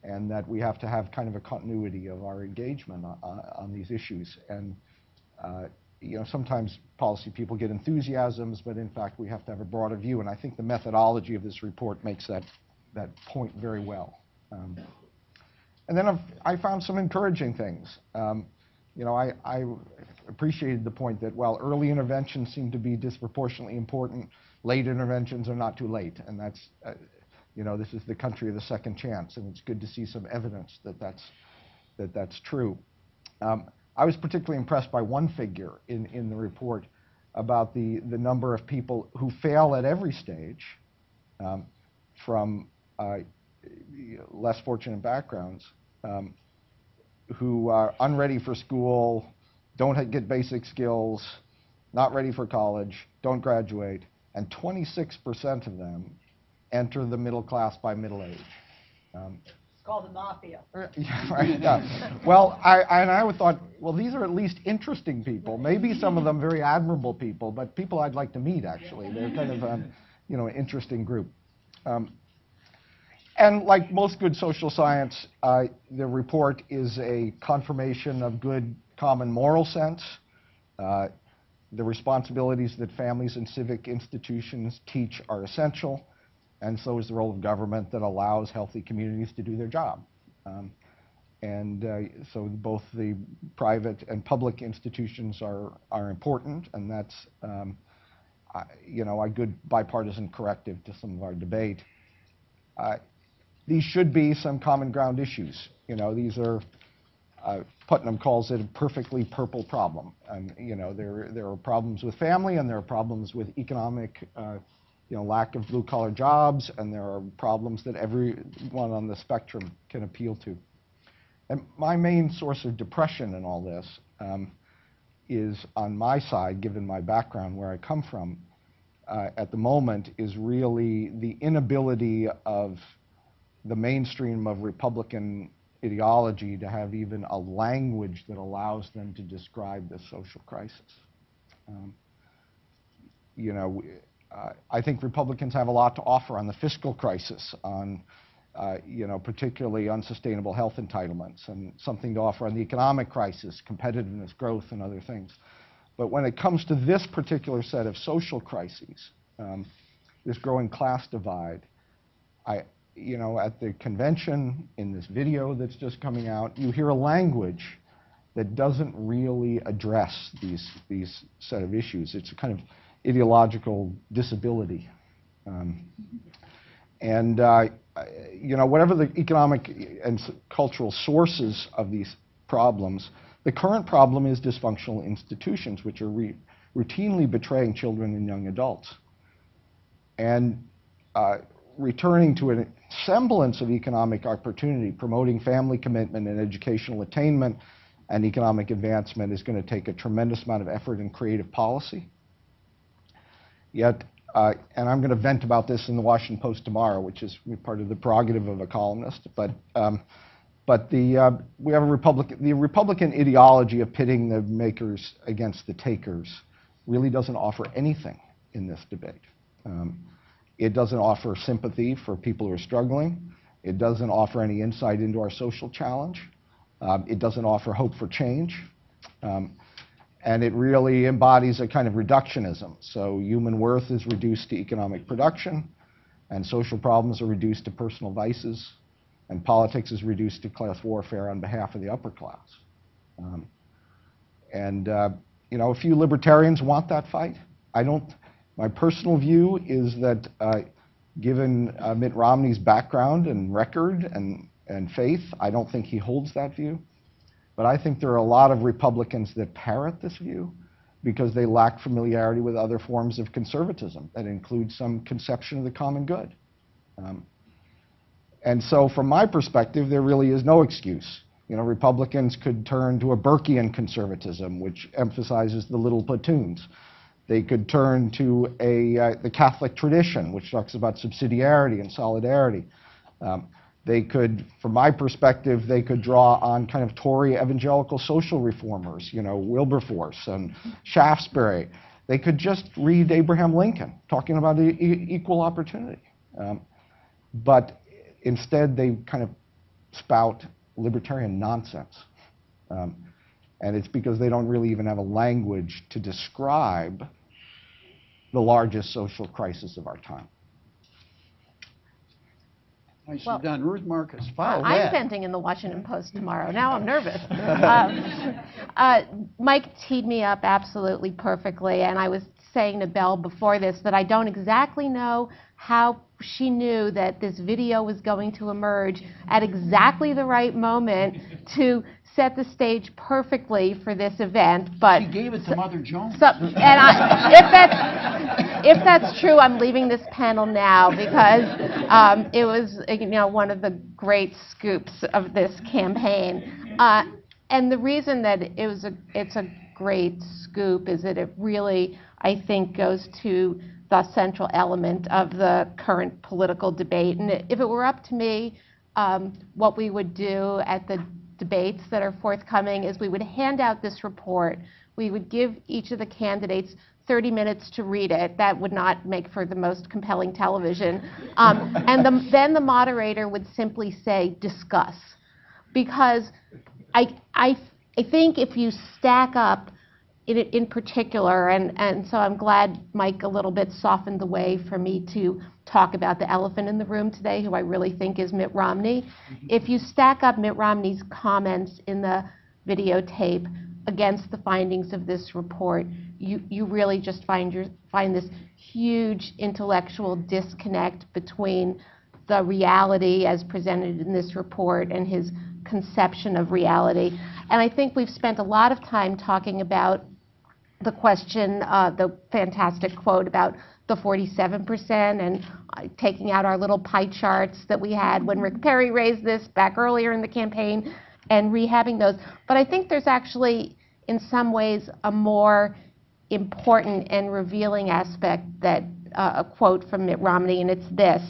G: and that we have to have kind of a continuity of our engagement on these issues. And sometimes policy people get enthusiasms, but in fact we have to have a broader view, and I think the methodology of this report makes that point very well. And then I found some encouraging things. I appreciated the point that while early interventions seem to be disproportionately important, late interventions are not too late, and that's this is the country of the second chance, and it's good to see some evidence that that's true. I was particularly impressed by one figure in the report about the number of people who fail at every stage, from less fortunate backgrounds, who are unready for school, don't get basic skills, not ready for college, don't graduate, and 26% of them enter the middle class by middle age.
B: It's called the mafia.
G: Yeah, right, yeah. Well, I thought, well, these are at least interesting people. Maybe some of them very admirable people, but people I'd like to meet, actually. They're kind of, an interesting group. And like most good social science, the report is a confirmation of good common moral sense. The responsibilities that families and civic institutions teach are essential, and so is the role of government that allows healthy communities to do their job. So both the private and public institutions are important, and that's a good bipartisan corrective to some of our debate. These should be some common ground issues. These are, Putnam calls it a perfectly purple problem. And, there are problems with family, and there are problems with economic, lack of blue-collar jobs, and there are problems that everyone on the spectrum can appeal to. And my main source of depression in all this is on my side, given my background, where I come from, at the moment, is really the inability of the mainstream of Republican ideology to have even a language that allows them to describe the social crisis. I think Republicans have a lot to offer on the fiscal crisis, on particularly unsustainable health entitlements, and something to offer on the economic crisis, competitiveness, growth, and other things. But when it comes to this particular set of social crises, this growing class divide, at the convention, in this video that's just coming out, you hear a language that doesn't really address these set of issues. It's a kind of ideological disability. Whatever the economic and cultural sources of these problems, the current problem is dysfunctional institutions, which are routinely betraying children and young adults. And returning to a semblance of economic opportunity, promoting family commitment and educational attainment and economic advancement is going to take a tremendous amount of effort and creative policy. Yet, and I'm going to vent about this in the Washington Post tomorrow, which is part of the prerogative of a columnist, but we have the Republican ideology of pitting the makers against the takers really doesn't offer anything in this debate. It doesn't offer sympathy for people who are struggling. It doesn't offer any insight into our social challenge. It doesn't offer hope for change. And it really embodies a kind of reductionism. So human worth is reduced to economic production, and social problems are reduced to personal vices, and politics is reduced to class warfare on behalf of the upper class. A few libertarians want that fight. I don't. My personal view is that given Mitt Romney's background and record and faith, I don't think he holds that view. But I think there are a lot of Republicans that parrot this view because they lack familiarity with other forms of conservatism that include some conception of the common good. And so from my perspective, there really is no excuse You know, Republicans could turn to a Burkean conservatism, which emphasizes the little platoons. They could turn to the Catholic tradition, which talks about subsidiarity and solidarity. They could, from my perspective, they could draw on kind of Tory evangelical social reformers, you know, Wilberforce and Shaftesbury. They could just read Abraham Lincoln talking about equal opportunity. But instead, they kind of spout libertarian nonsense. And it's because they don't really even have a language to describe the largest social crisis of our time.
A: Nicely
H: Well,
A: done. Ruth Marcus.
G: Follow
H: I'm
G: that.
H: presenting in the Washington Post tomorrow. Now I'm nervous. Mike teed me up absolutely perfectly, and I was saying to Belle before this that I don't exactly know how she knew that this video was going to emerge at exactly the right moment to set the stage perfectly for this event. But
A: She gave it to Mother Jones.
H: if that's true, I'm leaving this panel now because it was, you know, one of the great scoops of this campaign. And the reason that it's a great scoop is that it really, I think, goes to the central element of the current political debate. And if it were up to me, what we would do at the debates that are forthcoming is we would hand out this report. We would give each of the candidates 30 minutes to read it. That would not make for the most compelling television. And then the moderator would simply say, discuss. Because I think if you stack up in particular, and so I'm glad Mike a little bit softened the way for me to talk about the elephant in the room today, who I really think is Mitt Romney. If you stack up Mitt Romney's comments in the videotape against the findings of this report, you really just find this huge intellectual disconnect between the reality as presented in this report and his conception of reality. And I think we've spent a lot of time talking about the question, the fantastic quote about the 47% and taking out our little pie charts that we had when Rick Perry raised this back earlier in the campaign and rehabbing those. But I think there's actually, in some ways, a more important and revealing aspect that a quote from Mitt Romney, and it's this: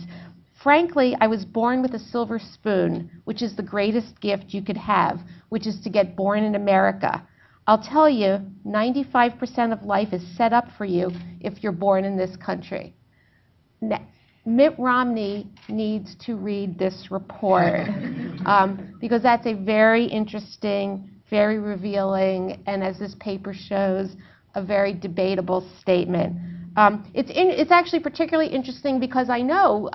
H: frankly, I was born with a silver spoon, which is the greatest gift you could have, which is to get born in America. I'll tell you, 95% of life is set up for you if you're born in this country. Mitt Romney needs to read this report because that's a very interesting, very revealing, and as this paper shows, a very debatable statement. It's actually particularly interesting because I know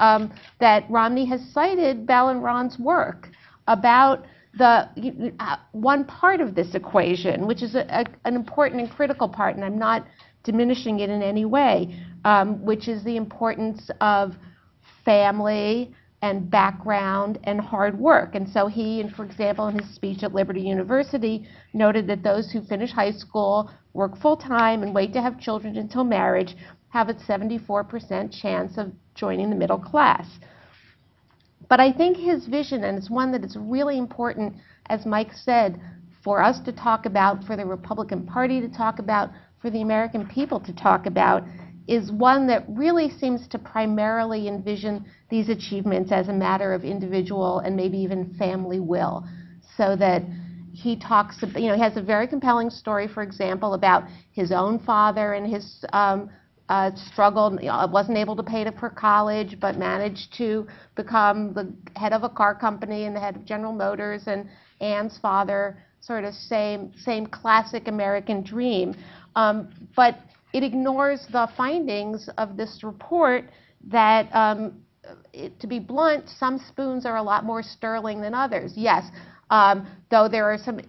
H: that Romney has cited Bell and Ron's work about the one part of this equation, which is an important and critical part, and I'm not diminishing it in any way, which is the importance of family and background and hard work. And so he, and for example, in his speech at Liberty University, noted that those who finish high school, work full-time, and wait to have children until marriage have a 74% chance of joining the middle class. But I think his vision, and it's one that is really important, as Mike said, for us to talk about, for the Republican Party to talk about, for the American people to talk about, is one that really seems to primarily envision these achievements as a matter of individual and maybe even family will. So that he talks, he has a very compelling story, for example, about his own father and his struggled, wasn't able to pay for college, but managed to become the head of a car company and the head of General Motors, and Ann's father, sort of same classic American dream. But it ignores the findings of this report that, to be blunt, some spoons are a lot more sterling than others. Yes, though there are some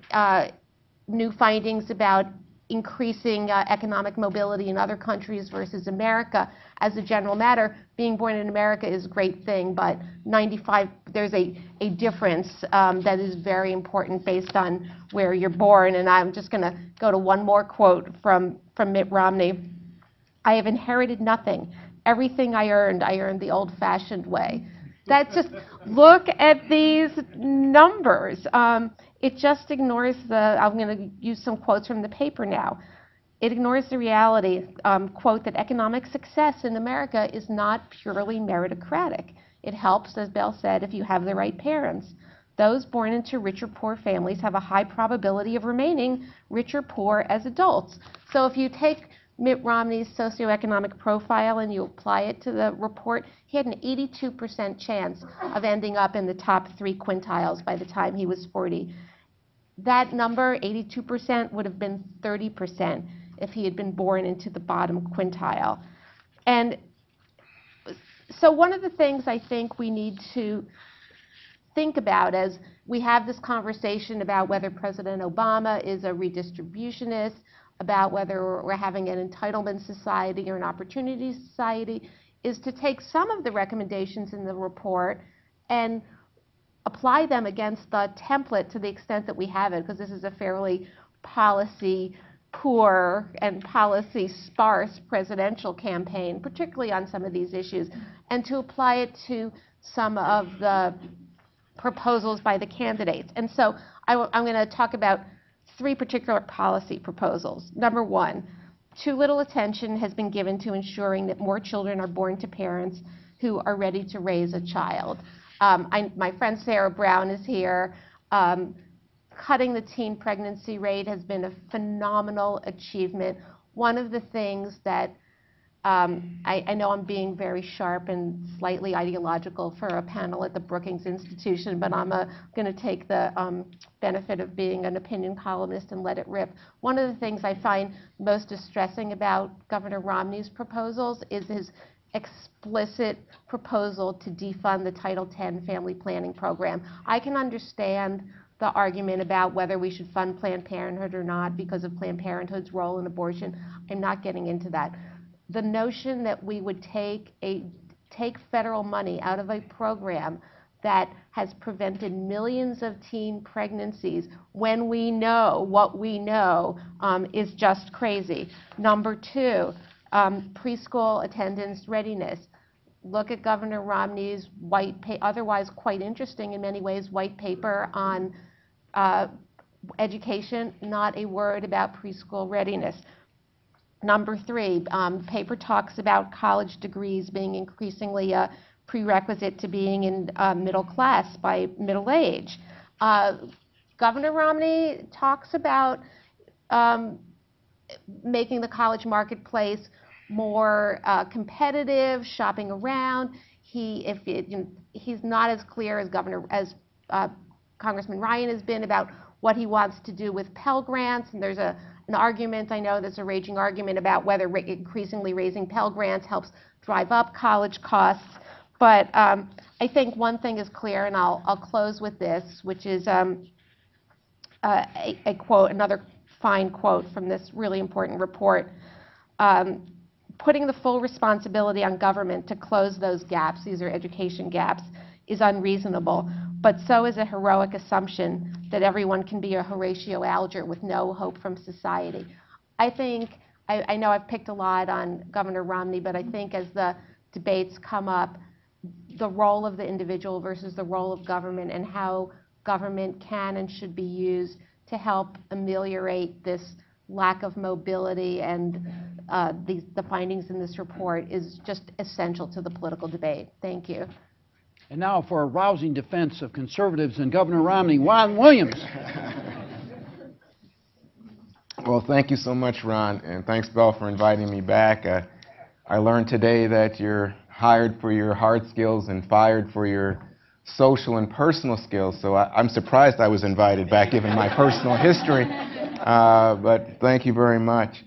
H: new findings about increasing economic mobility in other countries versus America. As a general matter, being born in America is a great thing, but there's a difference that is very important based on where you're born. And I'm just going to go to one more quote from Mitt Romney. I have inherited nothing. Everything I earned the old-fashioned way. That's just, look at these numbers. it just ignores I'm going to use some quotes from the paper now. It ignores the reality, quote, that economic success in America is not purely meritocratic. It helps, as Bill said, if you have the right parents. Those born into rich or poor families have a high probability of remaining rich or poor as adults. So if you take Mitt Romney's socioeconomic profile and you apply it to the report, he had an 82% chance of ending up in the top 3 quintiles by the time he was 40. That number, 82%, would have been 30% if he had been born into the bottom quintile. And so one of the things I think we need to think about as we have this conversation about whether President Obama is a redistributionist, about whether we're having an entitlement society or an opportunity society, is to take some of the recommendations in the report and apply them against the template to the extent that we have it, because this is a fairly policy poor and policy sparse presidential campaign, particularly on some of these issues, and to apply it to some of the proposals by the candidates. And so I'm going to talk about 3 particular policy proposals. Number 1, too little attention has been given to ensuring that more children are born to parents who are ready to raise a child. My friend Sarah Brown is here. Cutting the teen pregnancy rate has been a phenomenal achievement. One of the things that I know I'm being very sharp and slightly ideological for a panel at the Brookings Institution, but I'm going to take the benefit of being an opinion columnist and let it rip. One of the things I find most distressing about Governor Romney's proposals is his explicit proposal to defund the Title X family planning program. I can understand the argument about whether we should fund Planned Parenthood or not because of Planned Parenthood's role in abortion. I'm not getting into that. The notion that we would take federal money out of a program that has prevented millions of teen pregnancies when we know what we know is just crazy. Number 2, preschool attendance readiness. Look at Governor Romney's otherwise quite interesting in many ways, white paper on education, not a word about preschool readiness. Number 3, paper talks about college degrees being increasingly a prerequisite to being in middle class by middle age. Governor Romney talks about making the college marketplace more competitive, shopping around. He's not as clear as Congressman Ryan has been about what he wants to do with Pell Grants, and there's an argument, I know there's a raging argument about whether increasingly raising Pell Grants helps drive up college costs. But I think one thing is clear, and I'll close with this, which is a quote, another fine quote from this really important report. Putting the full responsibility on government to close those gaps, these are education gaps, is unreasonable, but so is a heroic assumption that everyone can be a Horatio Alger with no hope from society. I think, I know I've picked a lot on Governor Romney, but I think as the debates come up, the role of the individual versus the role of government and how government can and should be used to help ameliorate this lack of mobility and the findings in this report is just essential to the political debate. Thank you.
A: And now for a rousing defense of conservatives and Governor Romney, Juan Williams.
I: Well, thank you so much, Ron, and thanks, Belle, for inviting me back. I learned today that you're hired for your hard skills and fired for your social and personal skills, so I'm surprised I was invited back given my personal history, but thank you very much.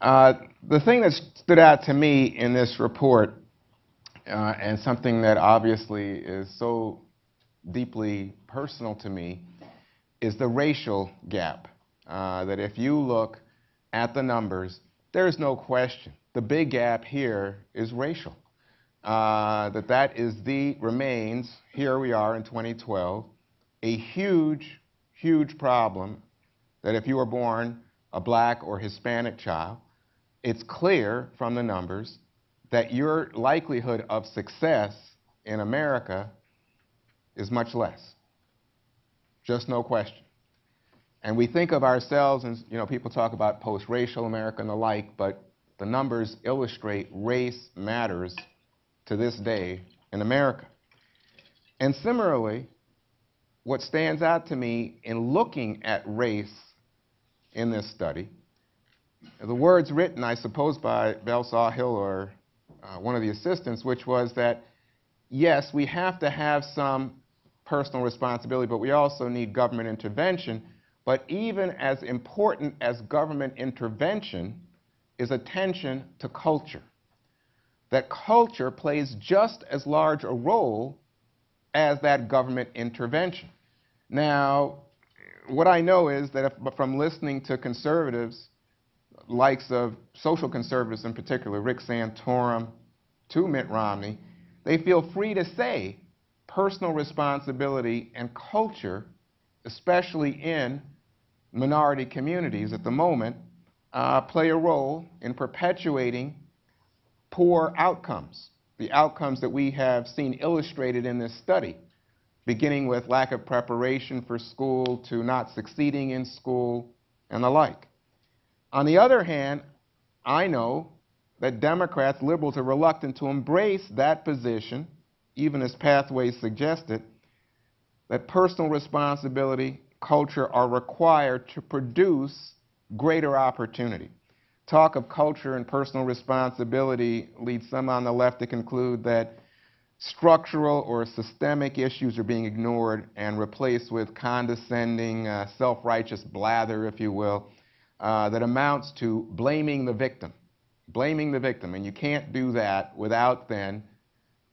I: The thing that stood out to me in this report, and something that obviously is so deeply personal to me, is the racial gap. That if you look at the numbers, there's no question. The big gap here is racial. That remains, here we are in 2012, a huge, huge problem that if you were born a black or Hispanic child, it's clear from the numbers that your likelihood of success in America is much less. Just no question. And we think of ourselves, and people talk about post-racial America and the like, but the numbers illustrate race matters to this day in America. And similarly, what stands out to me in looking at race in this study, the words written, I suppose, by Bell Sawhill or one of the assistants, which was that, yes, we have to have some personal responsibility, but we also need government intervention. But even as important as government intervention is attention to culture. That culture plays just as large a role as that government intervention. Now, what I know is that from listening to conservatives, likes of social conservatives in particular, Rick Santorum to Mitt Romney, they feel free to say personal responsibility and culture, especially in minority communities at the moment, play a role in perpetuating poor outcomes, the outcomes that we have seen illustrated in this study, beginning with lack of preparation for school to not succeeding in school and the like. On the other hand, I know that Democrats, liberals, are reluctant to embrace that position, even as Pathways suggested, that personal responsibility, culture are required to produce greater opportunity. Talk of culture and personal responsibility leads some on the left to conclude that structural or systemic issues are being ignored and replaced with condescending, self-righteous blather, if you will, that amounts to blaming the victim. Blaming the victim. And you can't do that without then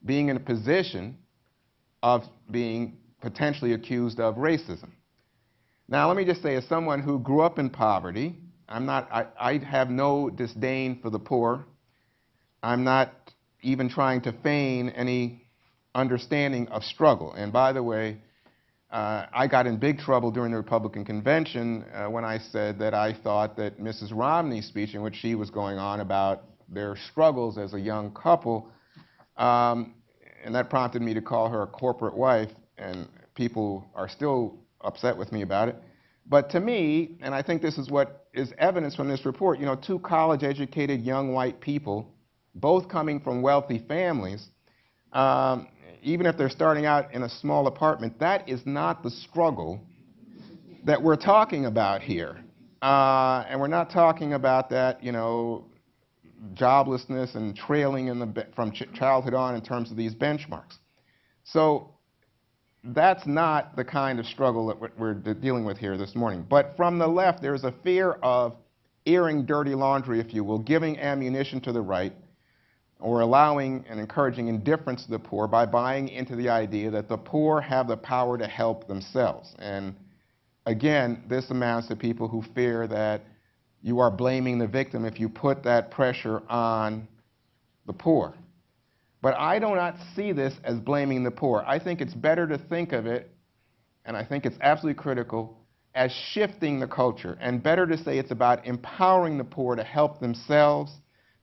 I: being in a position of being potentially accused of racism. Now, let me just say, as someone who grew up in poverty, I have no disdain for the poor. I'm not even trying to feign any understanding of struggle. And by the way, I got in big trouble during the Republican convention when I said that I thought that Mrs. Romney's speech, in which she was going on about their struggles as a young couple, and that prompted me to call her a corporate wife, and people are still upset with me about it. But to me, and I think this is what is evidence from this report, two college-educated young white people, both coming from wealthy families, even if they're starting out in a small apartment, that is not the struggle that we're talking about here. And we're not talking about that, joblessness and trailing from childhood on in terms of these benchmarks. So that's not the kind of struggle that we're dealing with here this morning. But from the left, there's a fear of airing dirty laundry, if you will, giving ammunition to the right, or allowing and encouraging indifference to the poor by buying into the idea that the poor have the power to help themselves. And again, this amounts to people who fear that you are blaming the victim if you put that pressure on the poor. But I do not see this as blaming the poor. I think it's better to think of it, and I think it's absolutely critical, as shifting the culture, and better to say it's about empowering the poor to help themselves,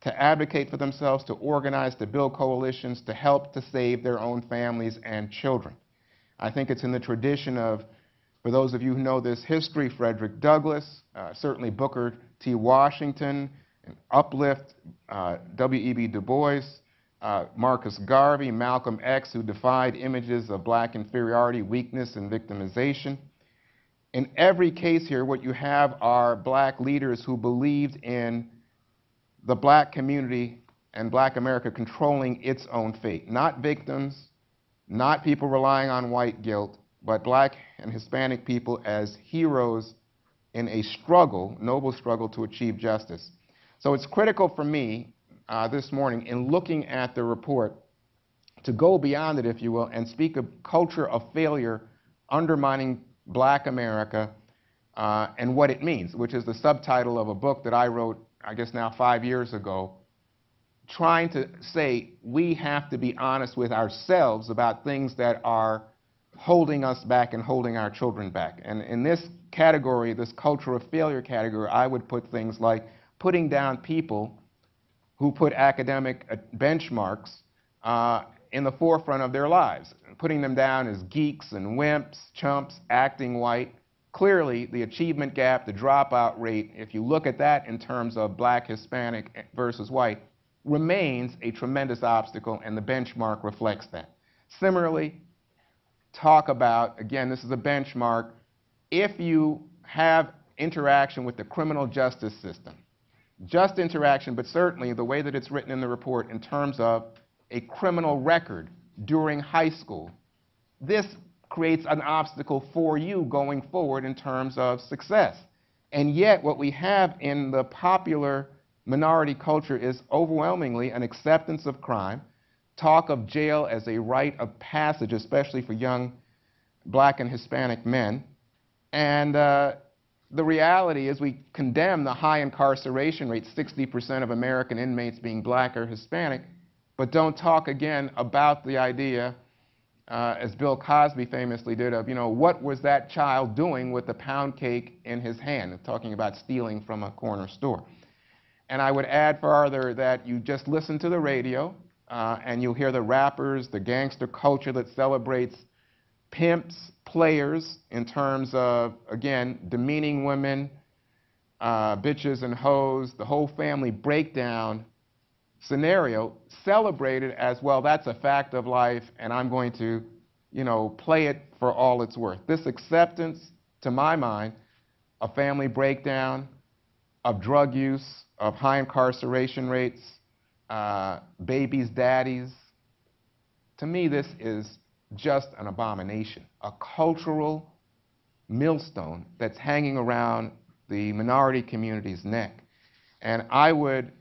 I: to advocate for themselves, to organize, to build coalitions, to help to save their own families and children. I think it's in the tradition of, for those of you who know this history, Frederick Douglass, certainly Booker T. Washington, and Uplift, W.E.B. Du Bois, Marcus Garvey, Malcolm X, who defied images of black inferiority, weakness, and victimization. In every case here, what you have are black leaders who believed in the black community and black America controlling its own fate. Not victims, not people relying on white guilt, but black and Hispanic people as heroes in a struggle, noble struggle to achieve justice. So it's critical for me this morning in looking at the report to go beyond it, if you will, and speak of culture of failure undermining black America and what it means, which is the subtitle of a book that I wrote, I guess now 5 years ago, trying to say we have to be honest with ourselves about things that are holding us back and holding our children back. And in this category, this culture of failure category, I would put things like putting down people who put academic benchmarks in the forefront of their lives, putting them down as geeks and wimps, chumps, acting white, clearly the achievement gap, the dropout rate, if you look at that in terms of black, Hispanic versus white, remains a tremendous obstacle, and the benchmark reflects that. Similarly, talk about, again, this is a benchmark, if you have interaction with the criminal justice system, just interaction, but certainly the way that it's written in the report in terms of a criminal record during high school, this creates an obstacle for you going forward in terms of success. And yet what we have in the popular minority culture is overwhelmingly an acceptance of crime, talk of jail as a rite of passage, especially for young black and Hispanic men. And the reality is we condemn the high incarceration rate, 60% of American inmates being black or Hispanic, but don't talk again about the idea, as Bill Cosby famously did, of, what was that child doing with the pound cake in his hand, talking about stealing from a corner store. And I would add further that you just listen to the radio, and you'll hear the rappers, the gangster culture that celebrates pimps, players, in terms of, again, demeaning women, bitches and hoes, the whole family breakdown scenario, celebrated as, well, that's a fact of life, and I'm going to, play it for all it's worth. This acceptance, to my mind, of family breakdown, of drug use, of high incarceration rates, babies, daddies, to me, this is just an abomination, a cultural millstone that's hanging around the minority community's neck. And I would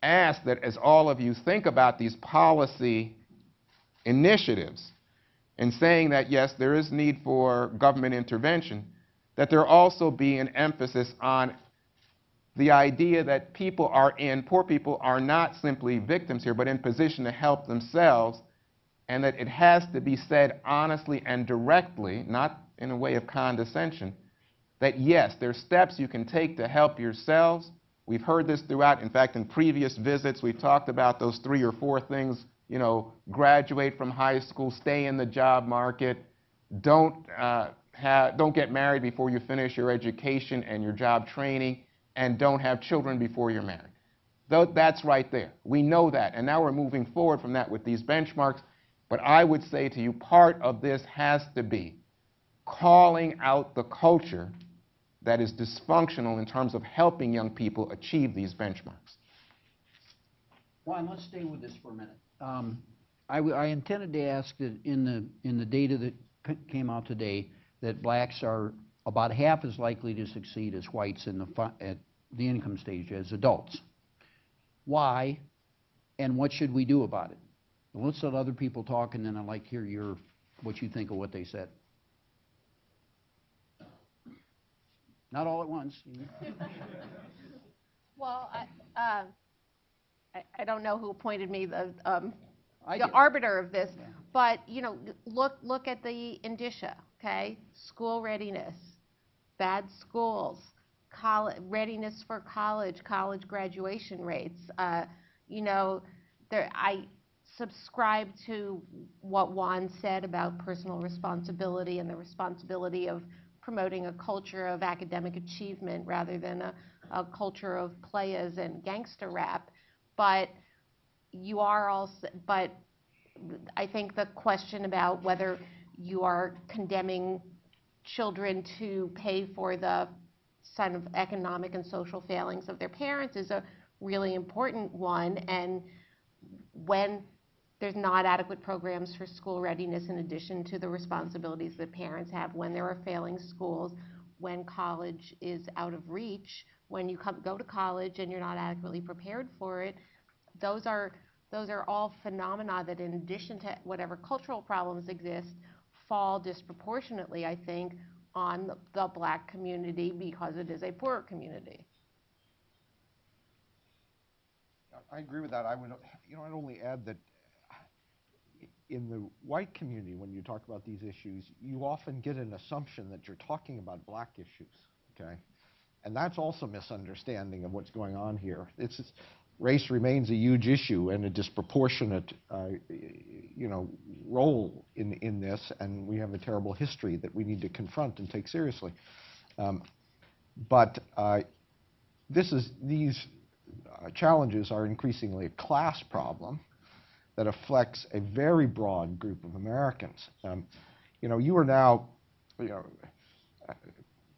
I: ask that as all of you think about these policy initiatives and saying that, yes, there is need for government intervention, that there also be an emphasis on the idea that poor people are not simply victims here, but in position to help themselves, and that it has to be said honestly and directly, not in a way of condescension, that yes, there's steps you can take to help yourselves. We've heard this throughout. In fact, in previous visits, we've talked about those 3 or 4 things, graduate from high school, stay in the job market, don't get married before you finish your education and your job training, and don't have children before you're married. That's right there. We know that, and now we're moving forward from that with these benchmarks. But I would say to you, part of this has to be calling out the culture that is dysfunctional in terms of helping young people achieve these benchmarks.
A: Juan, let's stay with this for a minute. I intended to ask that in the data that came out today, that blacks are about half as likely to succeed as whites at the income stage as adults. Why, and what should we do about it? Well, let's let other people talk, and then I'd like to hear what you think of what they said. Not all at once.
H: Well, I don't know who appointed me the
A: did.
H: arbiter of this, but look at the indicia, okay? School readiness, bad schools, readiness for college graduation rates. I subscribe to what Juan said about personal responsibility and the responsibility of promoting a culture of academic achievement rather than a culture of playas and gangster rap. But but I think the question about whether you are condemning children to pay for the kind of economic and social failings of their parents is a really important one. And when there's not adequate programs for school readiness in addition to the responsibilities that parents have, when there are failing schools, when college is out of reach, when you go to college and you're not adequately prepared for it, those are all phenomena that, in addition to whatever cultural problems exist, fall disproportionately, I think, on the black community because it is a poorer community.
G: I agree with that. I'd only add that in the white community, when you talk about these issues, you often get an assumption that you're talking about black issues, okay? And that's also a misunderstanding of what's going on here. Race remains a huge issue and a disproportionate, role in this, and we have a terrible history that we need to confront and take seriously. But these challenges are increasingly a class problem that affects a very broad group of Americans. You are now,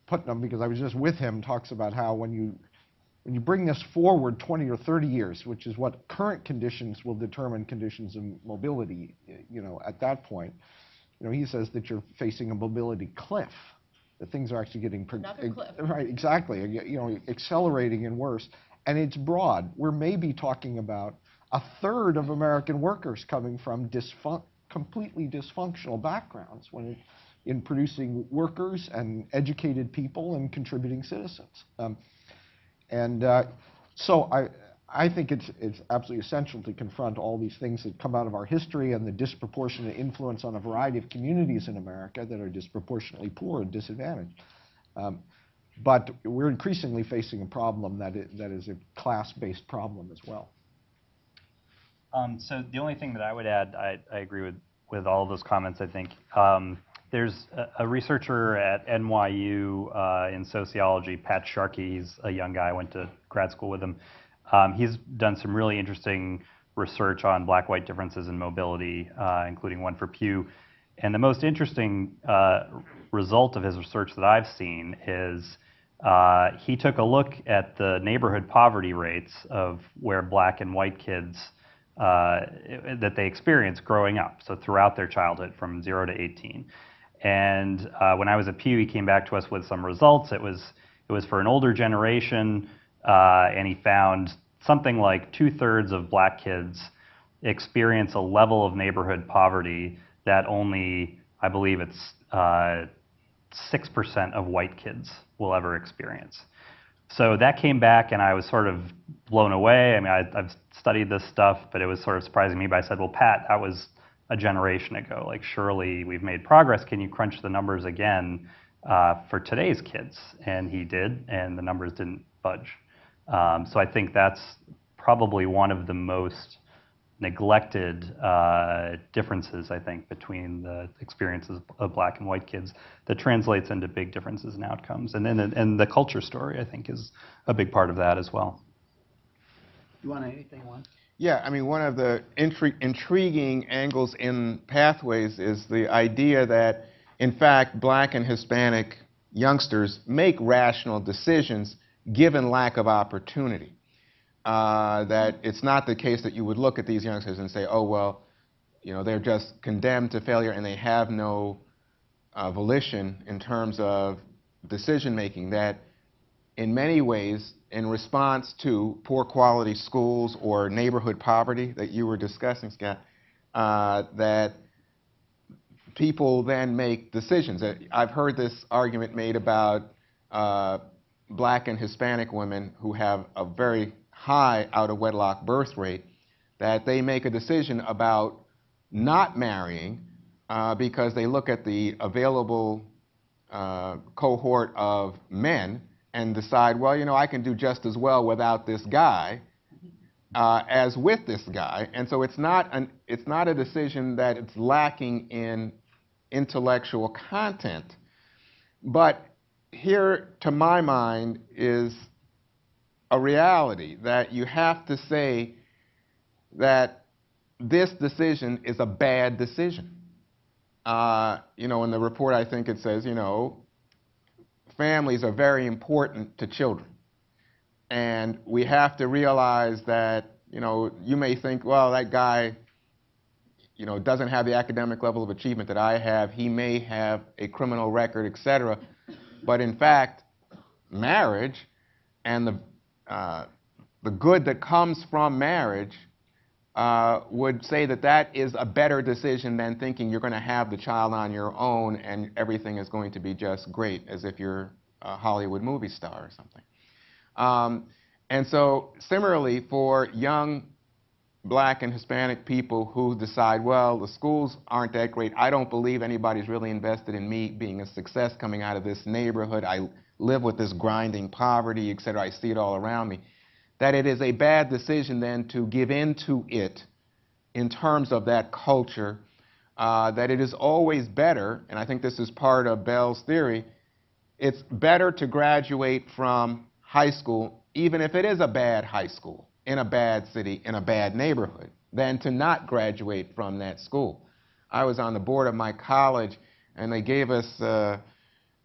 G: Putnam, because I was just with him, talks about how when you bring this forward 20 or 30 years, which is what current conditions will determine conditions of mobility, at that point, he says that you're facing a mobility cliff, that things are actually getting
H: Another cliff.
G: right, exactly, accelerating and worse, and it's broad. We're maybe talking about a third of American workers coming from completely dysfunctional backgrounds in producing workers and educated people and contributing citizens. So I think it's absolutely essential to confront all these things that come out of our history and the disproportionate influence on a variety of communities in America that are disproportionately poor and disadvantaged. But we're increasingly facing a problem that is a class-based problem as well.
F: So the only thing that I would add, I agree with all of those comments, I think. There's a researcher at NYU in sociology, Pat Sharkey. He's a young guy. I went to grad school with him. He's done some really interesting research on black-white differences in mobility, including one for Pew. And the most interesting result of his research that I've seen is he took a look at the neighborhood poverty rates of where black and white kids that they experience growing up, so throughout their childhood from 0 to 18. And when I was at Pew, he came back to us with some results. It was for an older generation, and he found something like 2/3 of black kids experience a level of neighborhood poverty that only, I believe it's 6% of white kids will ever experience. So that came back, and I was sort of blown away. I mean, I've studied this stuff, but it was sort of surprising me. But I said, well, Pat, that was a generation ago. Like, surely we've made progress. Can you crunch the numbers again for today's kids? And he did, and the numbers didn't budge. So I think that's probably one of the most neglected differences, I think, between the experiences of black and white kids that translates into big differences in outcomes. And then the culture story, I think, is a big part of that as well.
A: You want anything, Juan?
I: Yeah, I mean, one of the intriguing angles in Pathways is the idea that, in fact, black and Hispanic youngsters make rational decisions given lack of opportunity. That it's not the case that you would look at these youngsters and say, oh, well, they're just condemned to failure and they have no volition in terms of decision making, that in many ways, in response to poor quality schools or neighborhood poverty that you were discussing, Scott, that people then make decisions. I've heard this argument made about black and Hispanic women who have a very high out-of-wedlock birth rate, that they make a decision about not marrying because they look at the available cohort of men and decide, well, I can do just as well without this guy as with this guy. And so it's not a decision that it's lacking in intellectual content. But here, to my mind, is a reality that you have to say that this decision is a bad decision. In the report, I think it says, families are very important to children. And we have to realize that, you may think, well, that guy, doesn't have the academic level of achievement that I have. He may have a criminal record, et cetera. But in fact, marriage and the good that comes from marriage would say that that is a better decision than thinking you're going to have the child on your own and everything is going to be just great, as if you're a Hollywood movie star or something. And so similarly, for young black and Hispanic people who decide, well, the schools aren't that great, I don't believe anybody's really invested in me being a success coming out of this neighborhood, I live with this grinding poverty, et cetera, I see it all around me, that it is a bad decision then to give in to it in terms of that culture, that it is always better, and I think this is part of Bell's theory, it's better to graduate from high school, even if it is a bad high school, in a bad city, in a bad neighborhood, than to not graduate from that school. I was on the board of my college, and they gave us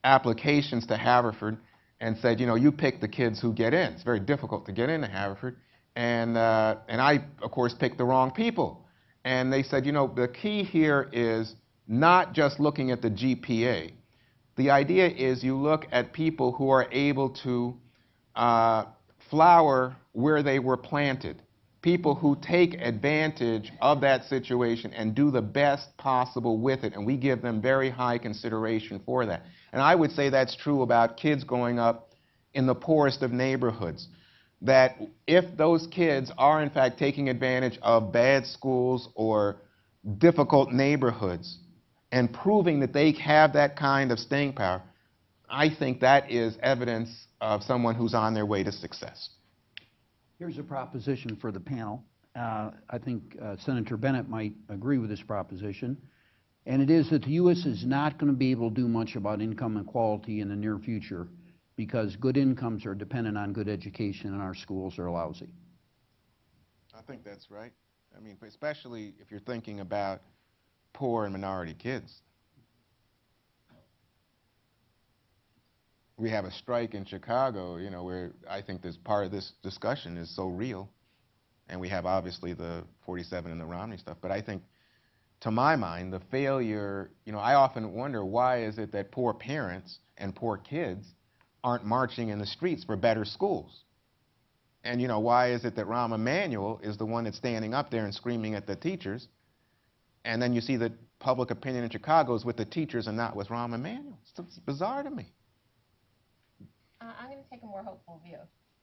I: applications to Haverford and said, you know, you pick the kids who get in. It's very difficult to get into Haverford. And I, of course, picked the wrong people. And they said, you know, the key here is not just looking at the GPA. The idea is you look at people who are able to flower where they were planted, people who take advantage of that situation and do the best possible with it, and we give them very high consideration for that. And I would say that's true about kids growing up in the poorest of neighborhoods, that if those kids are in fact taking advantage of bad schools or difficult neighborhoods and proving that they have that kind of staying power, I think that is evidence of someone who's on their way to success.
A: Here's a proposition for the panel. I think Senator Bennett might agree with this proposition, and it is that the U.S. is not going to be able to do much about income inequality in the near future because good incomes are dependent on good education and our schools are lousy.
I: I think that's right. I mean, especially if you're thinking about poor and minority kids. We have a strike in Chicago, you know, where I think this part of this discussion is so real. And we have obviously the 47 and the Romney stuff. But I think, to my mind, the failure, you know, I often wonder why is it that poor parents and poor kids aren't marching in the streets for better schools? And, you know, why is it that Rahm Emanuel is the one that's standing up there and screaming at the teachers? And then you see that public opinion in Chicago is with the teachers and not with Rahm Emanuel. It's bizarre to me.
H: I'm going to take a more hopeful view.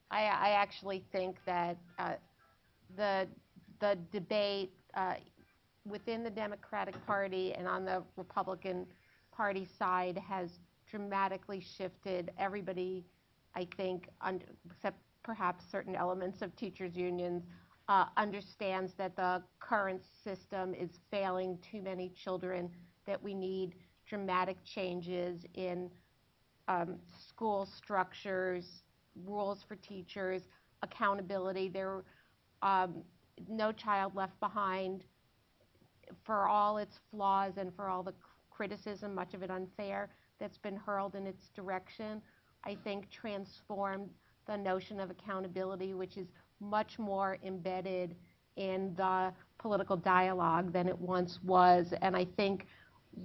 H: I actually think that the debate within the Democratic Party and on the Republican Party side has dramatically shifted. Everybody, I think, except perhaps certain elements of teachers' unions, understands that the current system is failing too many children, that we need dramatic changes in school structures, rules for teachers, accountability. There, No Child Left Behind, for all its flaws and for all the criticism, much of it unfair, that's been hurled in its direction, I think transformed the notion of accountability, which is much more embedded in the political dialogue than it once was. And I think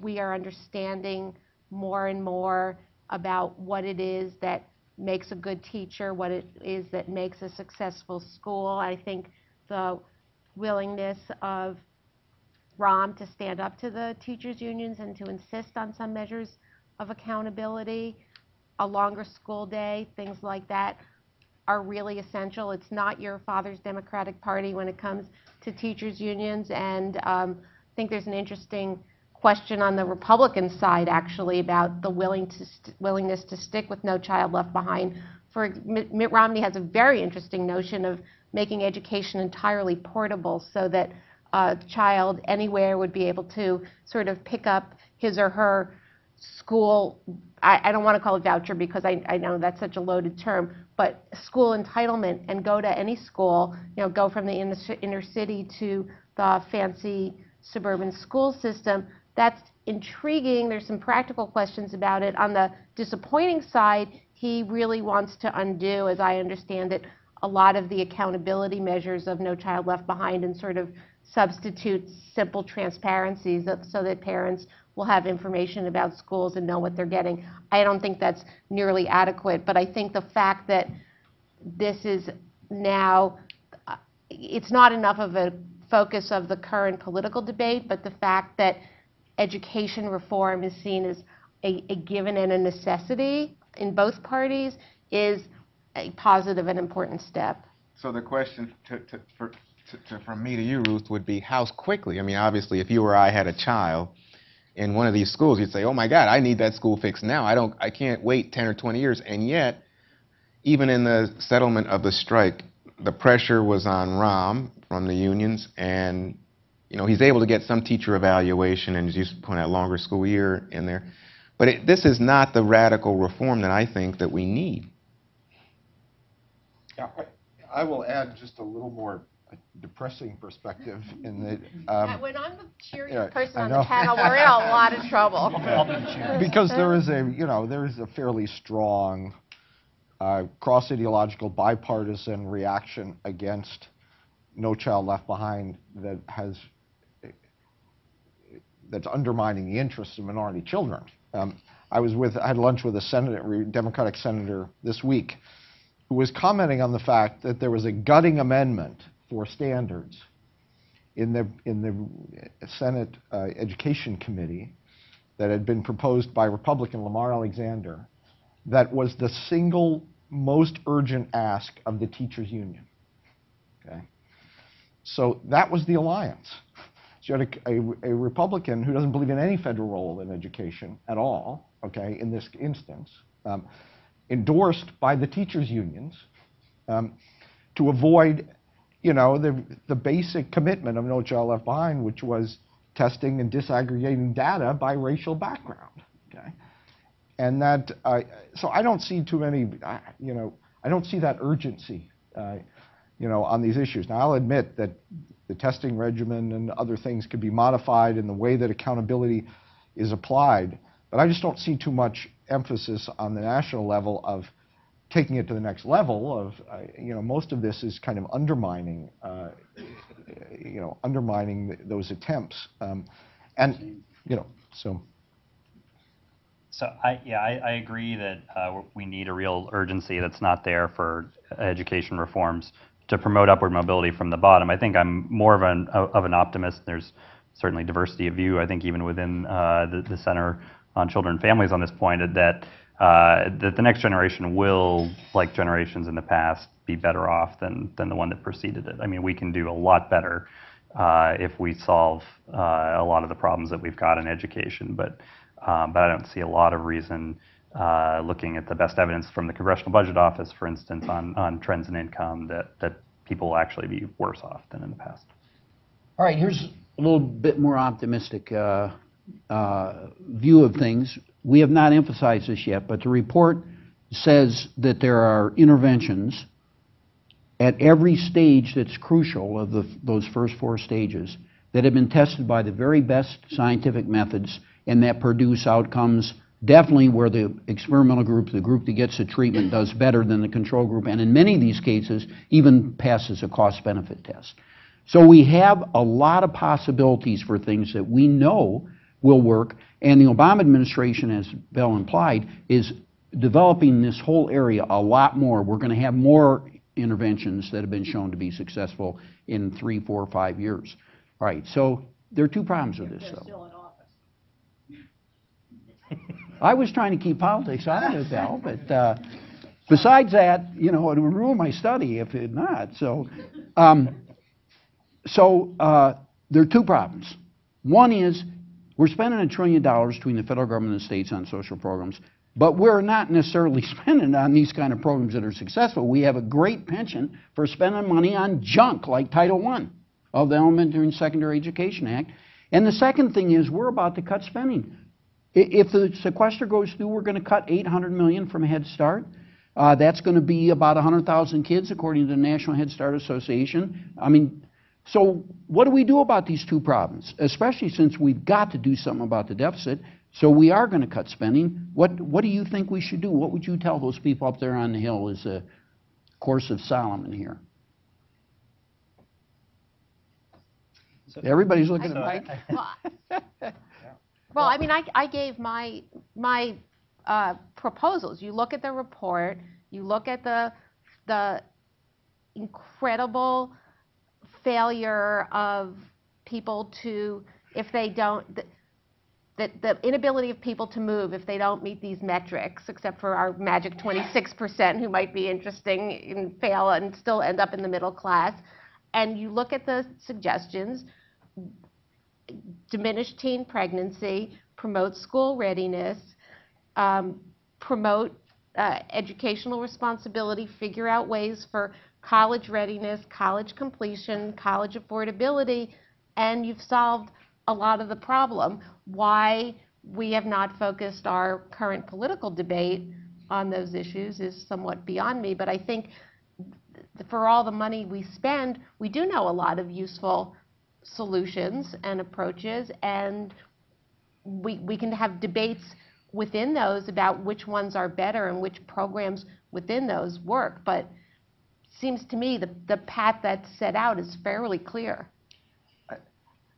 H: we are understanding more and more about what it is that makes a good teacher, what it is that makes a successful school. I think the willingness of Rahm to stand up to the teachers' unions and to insist on some measures of accountability, a longer school day, things like that, are really essential. It's not your father's Democratic Party when it comes to teachers' unions, and I think there's an interesting question on the Republican side, actually, about the willingness to stick with No Child Left Behind. Mitt Romney has a very interesting notion of making education entirely portable so that a child anywhere would be able to sort of pick up his or her school, I don't want to call it voucher because I know that's such a loaded term, but school entitlement and go to any school, you know, go from the inner city to the fancy suburban school system. That's intriguing. There's some practical questions about it. On the disappointing side, he really wants to undo, as I understand it, a lot of the accountability measures of No Child Left Behind and sort of substitute simple transparencies so that parents will have information about schools and know what they're getting. I don't think that's nearly adequate, but I think the fact that this is now, it's not enough of a focus of the current political debate, but the fact that education reform is seen as a given and a necessity in both parties is a positive and important step.
I: So the question from me to you, Ruth, would be how quickly? I mean, obviously, if you or I had a child in one of these schools, you'd say, oh my God, I need that school fixed now. I can't wait 10 or 20 years. And yet, even in the settlement of the strike, the pressure was on Rahm from the unions, and he's able to get some teacher evaluation, and as you point out, longer school year in there. But this is not the radical reform that I think that we need.
G: Yeah, I will add just a little more depressing perspective in that.
H: When I'm the cheeriest
G: yeah,
H: person
G: I
H: on
G: know.
H: the panel, we're in a lot of trouble.
G: Because there is a fairly strong cross-ideological bipartisan reaction against No Child Left Behind that's undermining the interests of minority children. I had lunch with a Democratic senator this week who was commenting on the fact that there was a gutting amendment for standards in the Senate Education Committee that had been proposed by Republican Lamar Alexander that was the single most urgent ask of the teachers union. Okay? So that was the alliance. So you had a Republican who doesn't believe in any federal role in education at all, okay, in this instance, endorsed by the teachers unions to avoid, the basic commitment of No Child Left Behind, which was testing and disaggregating data by racial background, okay? And that, so I don't see too many, I don't see that urgency, on these issues. Now, I'll admit that the testing regimen and other things could be modified in the way that accountability is applied, but I just don't see too much emphasis on the national level of taking it to the next level of, most of this is kind of undermining, undermining those attempts. So.
F: So I agree that we need a real urgency that's not there for education reforms to promote upward mobility from the bottom. I think I'm more of an optimist. There's certainly diversity of view, I think, even within the Center on Children and Families on this point, that the next generation will, like generations in the past, be better off than the one that preceded it. I mean, we can do a lot better if we solve a lot of the problems that we've got in education, but I don't see a lot of reason, looking at the best evidence from the Congressional Budget Office, for instance, on trends in income, that people will actually be worse off than in the past.
A: All right, here's a little bit more optimistic view of things. We have not emphasized this yet, but the report says that there are interventions at every stage that's crucial of those first 4 stages that have been tested by the very best scientific methods and that produce outcomes definitely where the experimental group, the group that gets the treatment, does better than the control group, and in many of these cases even passes a cost-benefit test. So we have a lot of possibilities for things that we know will work, and the Obama administration, as Bell implied, is developing this whole area a lot more. We're going to have more interventions that have been shown to be successful in 3, 4, 5 years. All right, so there are 2 problems with this, though.
J: Still in office.
A: I was trying to keep politics out of it, Bell, but besides that, it would ruin my study if it not. So, there are 2 problems. One is we're spending $1 trillion between the federal government and the states on social programs, but we're not necessarily spending on these kind of programs that are successful. We have a great penchant for spending money on junk like Title I of the Elementary and Secondary Education Act. And the second thing is we're about to cut spending. If the sequester goes through, we're going to cut $800 million from Head Start. That's going to be about 100,000 kids, according to the National Head Start Association. I mean, so what do we do about these 2 problems, especially since we've got to do something about the deficit? So we are going to cut spending. What do you think we should do? What would you tell those people up there on the Hill as a course of Solomon here? Everybody's looking at Mike.
H: Well, I mean, I gave my proposals. You look at the report. You look at the incredible failure of people to, if they don't, the inability of people to move if they don't meet these metrics, except for our magic 26% who might be interesting and fail and still end up in the middle class. And you look at the suggestions: diminish teen pregnancy, promote school readiness, promote educational responsibility, figure out ways for college readiness, college completion, college affordability, and you've solved a lot of the problem. Why we have not focused our current political debate on those issues is somewhat beyond me, but I think for all the money we spend, we do know a lot of useful solutions and approaches, and we can have debates within those about which ones are better and which programs within those work. But it seems to me the path that's set out is fairly clear.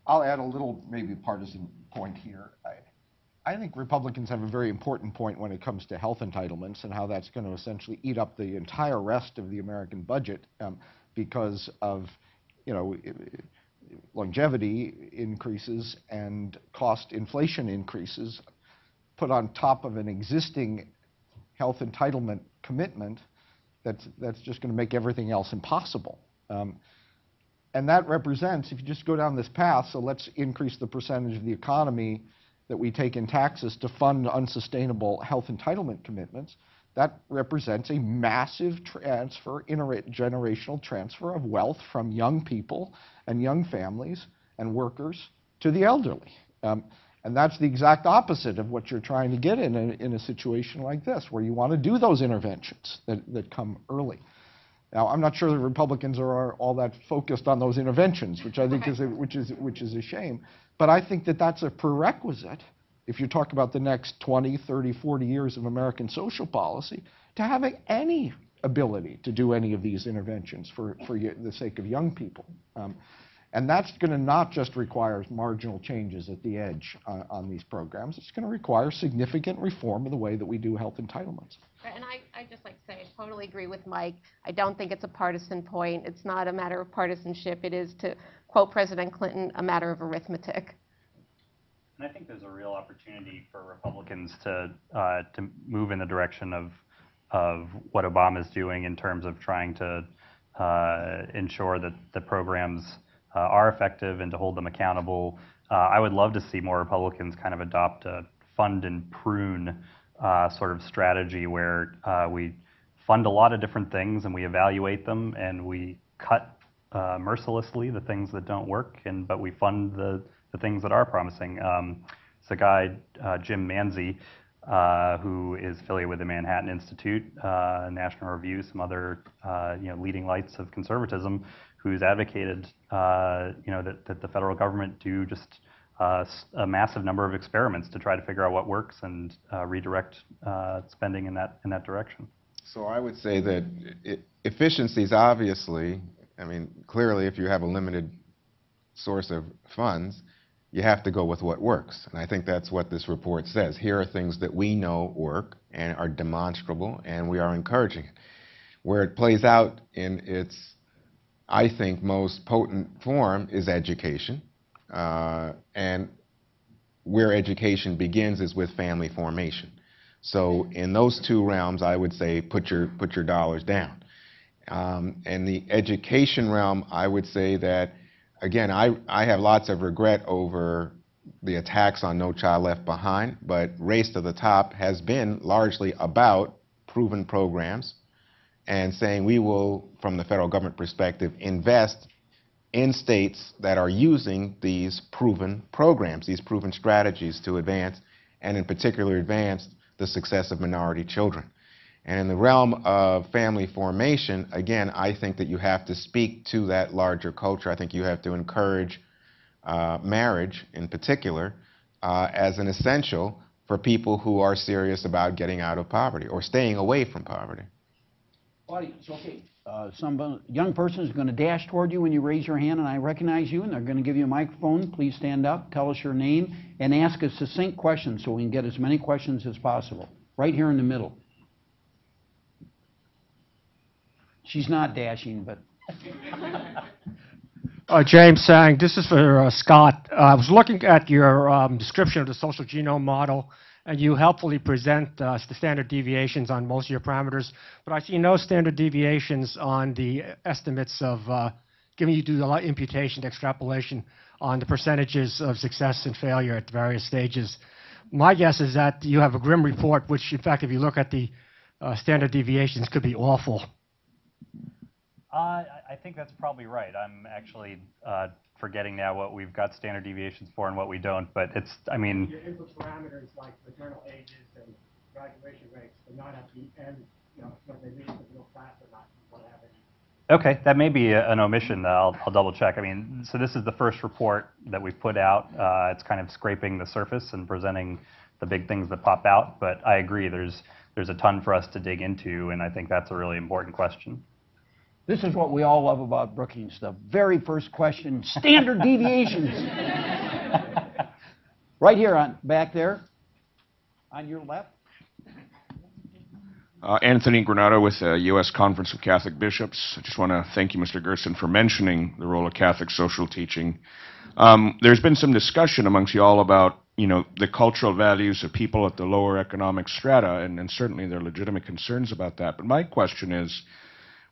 G: I'll add a little maybe partisan point here. I think Republicans have a very important point when it comes to health entitlements and how that's going to essentially eat up the entire rest of the American budget because of, longevity increases and cost inflation increases put on top of an existing health entitlement commitment that's just going to make everything else impossible. And that represents, if you just go down this path, so let's increase the percentage of the economy that we take in taxes to fund unsustainable health entitlement commitments, that represents a massive transfer, intergenerational transfer of wealth from young people and young families and workers to the elderly. And that's the exact opposite of what you're trying to get in a situation like this, where you want to do those interventions that come early. Now, I'm not sure the Republicans are all that focused on those interventions, which I think is a shame. But I think that that's a prerequisite, if you talk about the next 20, 30, 40 years of American social policy, to having any ability to do any of these interventions for the sake of young people. And that's going to not just require marginal changes at the edge on these programs. It's going to require significant reform of the way that we do health entitlements.
H: And I just like to say, I totally agree with Mike. I don't think it's a partisan point. It's not a matter of partisanship. It is, to quote President Clinton, a matter of arithmetic.
F: And I think there's a real opportunity for Republicans to move in the direction of what Obama's doing in terms of trying to ensure that the programs are effective and to hold them accountable. I would love to see more Republicans kind of adopt a fund and prune sort of strategy where we fund a lot of different things and we evaluate them and we cut mercilessly the things that don't work, but we fund the things that are promising. It's a guy, Jim Manzi, who is affiliated with the Manhattan Institute, National Review, some other leading lights of conservatism, who's advocated that the federal government do just a massive number of experiments to try to figure out what works and redirect spending in that direction.
I: So I would say that efficiencies, obviously, clearly if you have a limited source of funds, you have to go with what works. And I think that's what this report says. Here are things that we know work and are demonstrable, and we are encouraging it. Where it plays out in its, I think, most potent form is education. And where education begins is with family formation. So in those two realms, I would say put your dollars down. In the education realm, I would say that, again, I have lots of regret over the attacks on No Child Left Behind, but Race to the Top has been largely about proven programs and saying we will, from the federal government perspective, invest in states that are using these proven programs, these proven strategies to advance, and in particular advance the success of minority children. And in the realm of family formation, again, I think that you have to speak to that larger culture. I think you have to encourage marriage, in particular, as an essential for people who are serious about getting out of poverty or staying away from poverty.
A: Audience, okay. Some young person is going to dash toward you when you raise your hand, and I recognize you, and they're going to give you a microphone. Please stand up, tell us your name, and ask a succinct question so we can get as many questions as possible. Right here in the middle. She's not dashing, but...
J: James Sang, this is for Scott. I was looking at your description of the social genome model, and you helpfully present the standard deviations on most of your parameters, but I see no standard deviations on the estimates of giving you do a lot of imputation, extrapolation on the percentages of success and failure at various stages. My guess is that you have a grim report, which, in fact, if you look at the standard deviations, could be awful.
F: I I think that's probably right. I'm actually forgetting now what we've got standard deviations for and what we don't, but it's, I mean...
J: Your input parameters like maternal ages and graduation rates, but not at the end, whether they reach the middle class or not, what have you.
F: Okay, that may be an omission. I'll double check. I mean, so this is the first report that we've put out. It's kind of scraping the surface and presenting the big things that pop out, but I agree, there's a ton for us to dig into, and I think that's a really important question.
A: This is what we all love about Brookings, the very first question, standard deviations. Right here, back there, on your left.
K: Anthony Granado with the U.S. Conference of Catholic Bishops. I just want to thank you, Mr. Gerson, for mentioning the role of Catholic social teaching. There's been some discussion amongst you all about, the cultural values of people at the lower economic strata, and certainly there are legitimate concerns about that. But my question is,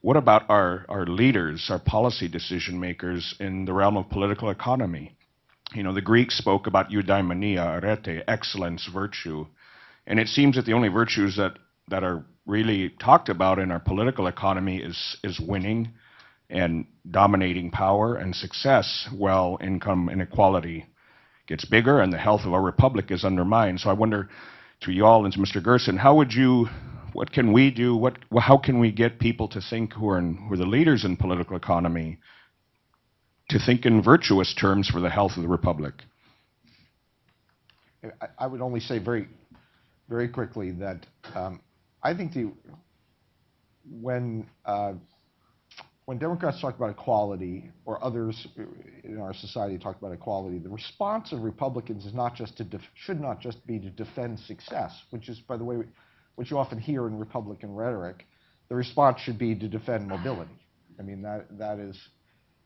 K: what about our leaders, our policy decision makers in the realm of political economy? The Greeks spoke about eudaimonia, arete, excellence, virtue. And it seems that the only virtues that are really talked about in our political economy is winning and dominating power and success, while income inequality gets bigger and the health of our republic is undermined. So I wonder, to you all and to Mr. Gerson, what can we do? How can we get people to think who are the leaders in political economy to think in virtuous terms for the health of the republic?
G: I would only say very, very quickly that I think when Democrats talk about equality, or others in our society talk about equality, the response of Republicans is should not just be to defend success, which is, by the way, what you often hear in Republican rhetoric. The response should be to defend mobility. I mean, that is,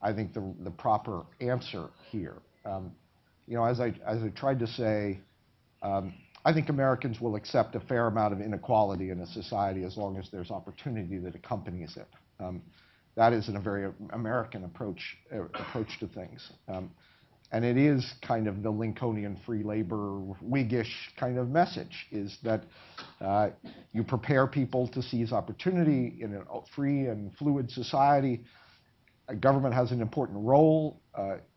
G: I think, the proper answer here. As I tried to say, I think Americans will accept a fair amount of inequality in a society as long as there's opportunity that accompanies it. That is a very American approach to things. And it is kind of the Lincolnian free labor, Whiggish kind of message, is that you prepare people to seize opportunity in a free and fluid society. Government has an important role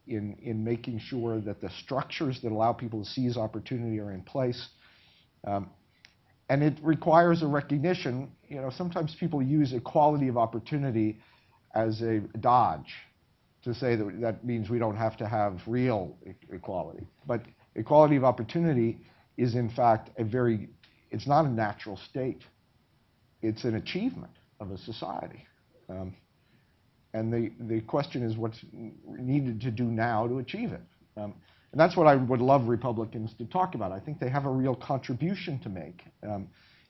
G: in making sure that the structures that allow people to seize opportunity are in place. And it requires a recognition. Sometimes people use equality of opportunity as a dodge to say that means we don't have to have real equality. But equality of opportunity is, in fact, it's not a natural state. It's an achievement of a society. And the question is what's needed to do now to achieve it. And that's what I would love Republicans to talk about. I think they have a real contribution to make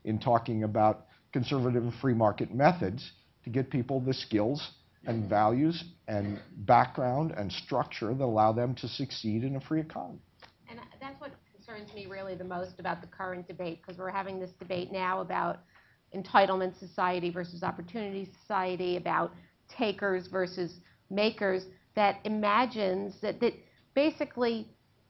G: in talking about conservative and free market methods to get people the skills and values and background and structure that allow them to succeed in a free economy.
H: And that's what concerns me really the most about the current debate, because we're having this debate now about entitlement society versus opportunity society, about takers versus makers, that imagines that basically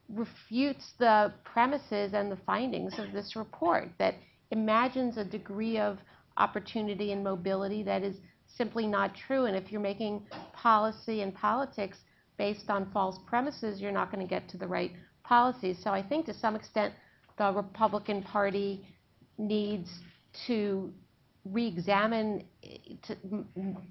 H: refutes the premises and the findings of this report, that imagines a degree of opportunity and mobility that is simply not true. And if you're making policy and politics based on false premises, you're not going to get to the right policies. So I think to some extent the Republican Party needs to re-examine,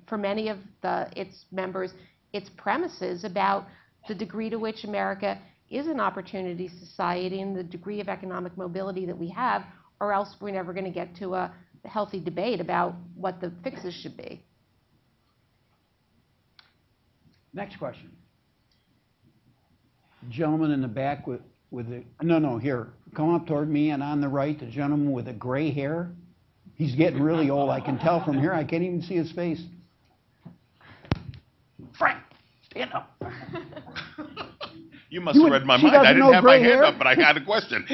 H: for many of its members, its premises about the degree to which America is an opportunity society and the degree of economic mobility that we have, or else we're never going to get to a healthy debate about what the fixes should be.
A: Next question. Gentleman in the back with the, here. Come up toward me, and on the right, the gentleman with the gray hair. He's getting really old. I can tell from here. I can't even see his face. Frank, stand up.
L: You must have read my mind. I didn't have my hand up, but I had a question.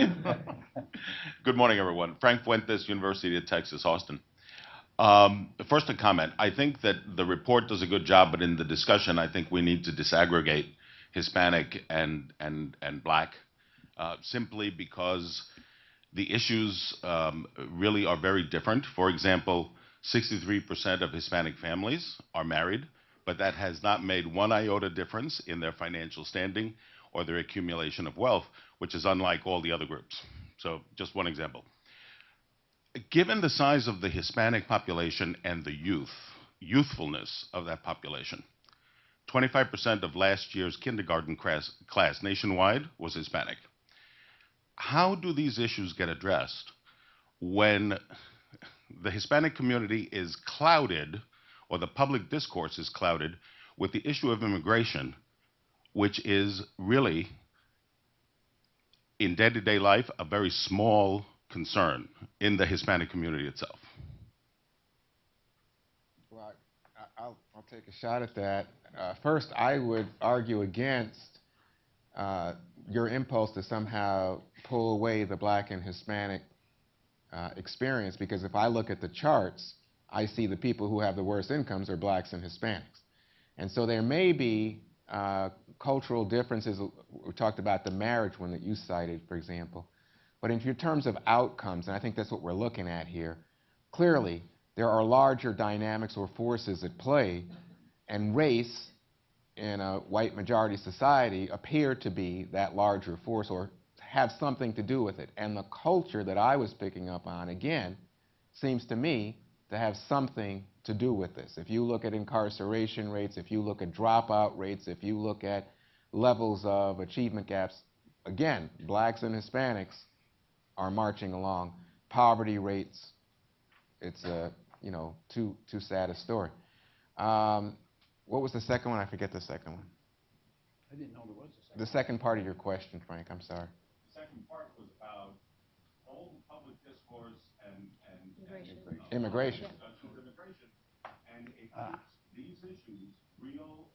L: Good morning, everyone. Frank Fuentes, University of Texas, Austin. First, a comment. I think that the report does a good job, but in the discussion, I think we need to disaggregate Hispanic and Black, simply because the issues really are very different. For example, 63% of Hispanic families are married, but that has not made one iota difference in their financial standing or their accumulation of wealth, which is unlike all the other groups. So just one example. Given the size of the Hispanic population and the youthfulness of that population, 25% of last year's kindergarten class nationwide was Hispanic. How do these issues get addressed when the Hispanic community is clouded, or the public discourse is clouded, with the issue of immigration, which is really, in day-to-day life, a very small concern in the Hispanic community itself?
I: Well, I'll take a shot at that. First, I would argue against your impulse to somehow pull away the black and Hispanic experience, because if I look at the charts, I see the people who have the worst incomes are blacks and Hispanics. And so there may be cultural differences. We talked about the marriage one that you cited, for example. But in terms of outcomes, and I think that's what we're looking at here, clearly there are larger dynamics or forces at play, and race in a white majority society appear to be that larger force or have something to do with it. And the culture that I was picking up on, again, seems to me to have something to do with this. If you look at incarceration rates, if you look at dropout rates, if you look at levels of achievement gaps, again, blacks and Hispanics are marching along. Poverty rates, it's a, too sad a story. What was the second one? I forget the second one.
A: I didn't know there was a second.
I: The second part of your question, Frank, I'm sorry.
L: The second part was about all the public discourse and
I: Immigration.
L: discussion of immigration, and it keeps these issues, real,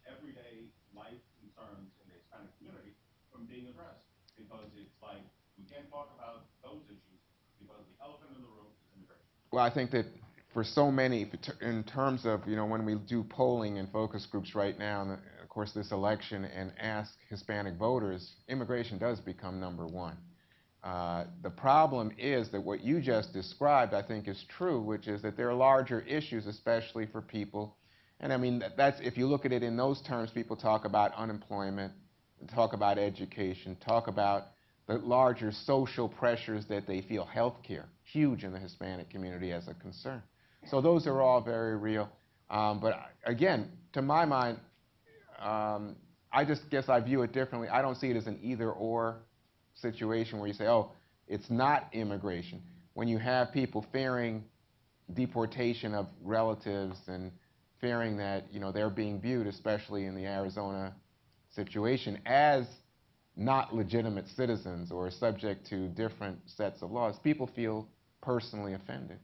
L: everyday life concerns in the Hispanic community, from being addressed. Because it's like, we can't talk about those issues because the elephant in the room is immigration.
I: Well, I think that for so many, in terms of, when we do polling and focus groups right now, and of course this election, and ask Hispanic voters, immigration does become number one. The problem is that what you just described, I think, is true, which is that there are larger issues, especially for people. And I mean, that's, if you look at it in those terms, people talk about unemployment, talk about education, talk about the larger social pressures that they feel. Healthcare, huge in the Hispanic community as a concern. So those are all very real. But again, to my mind, I just guess I view it differently. I don't see it as an either-or situation where you say, oh, it's not immigration. When you have people fearing deportation of relatives and fearing that, they're being viewed, especially in the Arizona situation, as not legitimate citizens or subject to different sets of laws, people feel personally offended.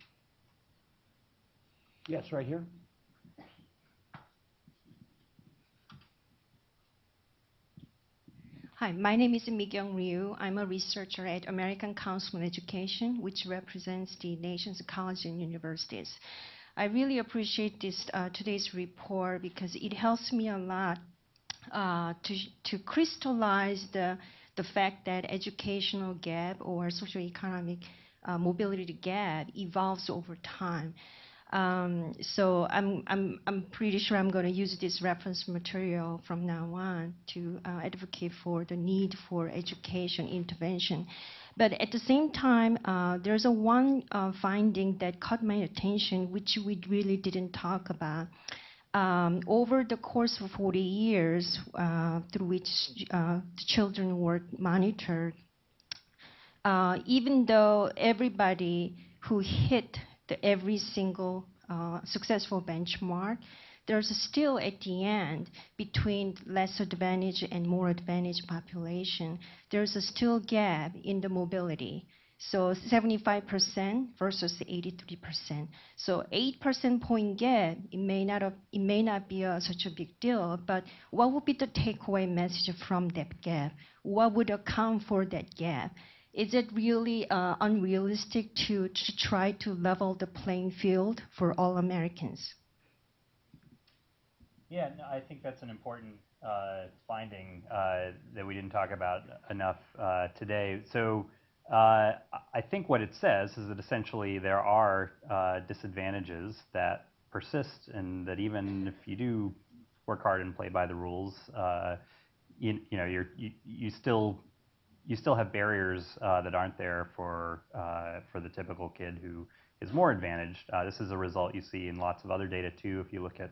A: Yes, right here.
M: Hi, my name is Mi-kyung Ryu. I'm a researcher at American Council on Education, which represents the nation's colleges and universities. I really appreciate this today's report because it helps me a lot to crystallize the fact that educational gap or socioeconomic mobility gap evolves over time. So I'm pretty sure I'm going to use this reference material from now on to advocate for the need for education intervention. But at the same time, there's one finding that caught my attention, which we really didn't talk about. Over the course of 40 years, through which the children were monitored, even though everybody who hit every single successful benchmark, there's still at the end, between less advantaged and more advantaged population, there's a still gap in the mobility. So 75% versus 83%. So 8% point gap, it may not be such a big deal, but what would be the takeaway message from that gap? What would account for that gap? Is it really unrealistic to try to level the playing field for all Americans?
F: Yeah, no, I think that's an important finding that we didn't talk about enough today. So I think what it says is that essentially there are disadvantages that persist, and that even if you do work hard and play by the rules, you still have barriers that aren't there for the typical kid who is more advantaged. This is a result you see in lots of other data too. If you look at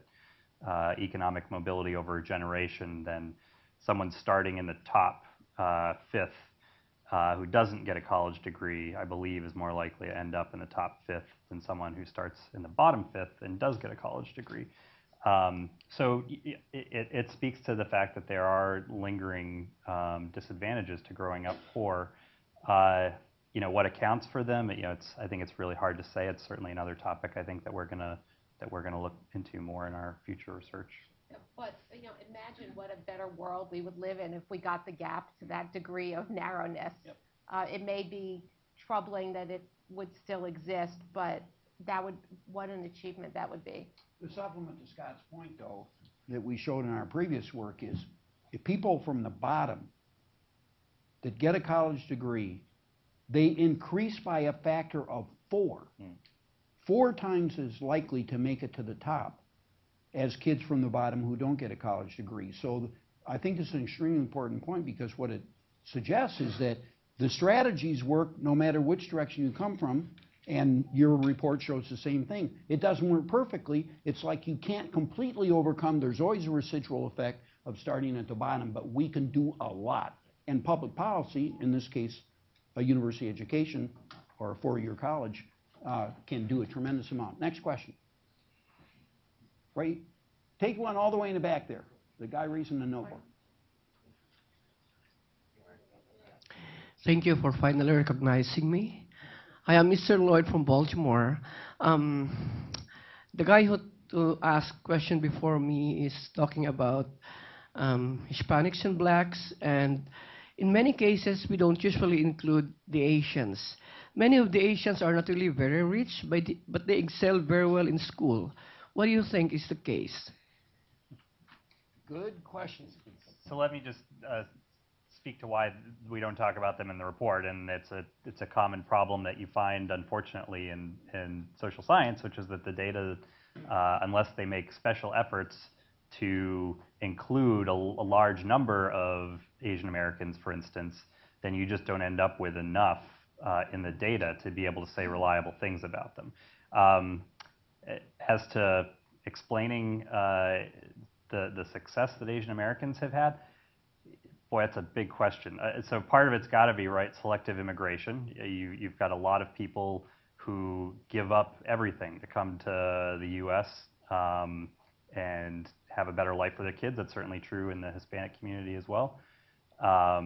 F: economic mobility over a generation, then someone starting in the top fifth who doesn't get a college degree, I believe, is more likely to end up in the top fifth than someone who starts in the bottom fifth and does get a college degree. So it speaks to the fact that there are lingering disadvantages to growing up poor. What accounts for them? I think it's really hard to say. It's certainly another topic I think that we're gonna look into more in our future research.
H: But imagine what a better world we would live in if we got the gap to that degree of narrowness.
A: Yep.
H: It may be troubling that it would still exist, but what an achievement that would be.
A: The supplement to Scott's point, though, that we showed in our previous work is if people from the bottom that get a college degree, they increase by a factor of 4. 4 times as likely to make it to the top as kids from the bottom who don't get a college degree. So I think this is an extremely important point, because what it suggests is that the strategies work no matter which direction you come from, and your report shows the same thing. It doesn't work perfectly. It's like you can't completely overcome. There's always a residual effect of starting at the bottom, but we can do a lot. And public policy, in this case, a university education or a 4-year college, can do a tremendous amount. Next question. Right? Take one all the way in the back there. The guy raising the notebook.
N: Thank you for finally recognizing me. I am Mr. Lloyd from Baltimore. The guy who asked question before me is talking about Hispanics and blacks, and in many cases we don't usually include the Asians. Many of the Asians are not really very rich, but they excel very well in school. What do you think is the case?
A: Good questions.
F: So let me just speak to why we don't talk about them in the report, and it's a common problem that you find, unfortunately, in social science, which is that the data, unless they make special efforts to include a large number of Asian Americans, for instance, then you just don't end up with enough in the data to be able to say reliable things about them. As to explaining the success that Asian Americans have had, boy, that's a big question. So part of it's got to be, right, selective immigration. You've got a lot of people who give up everything to come to the U.S. And have a better life for their kids. That's certainly true in the Hispanic community as well. I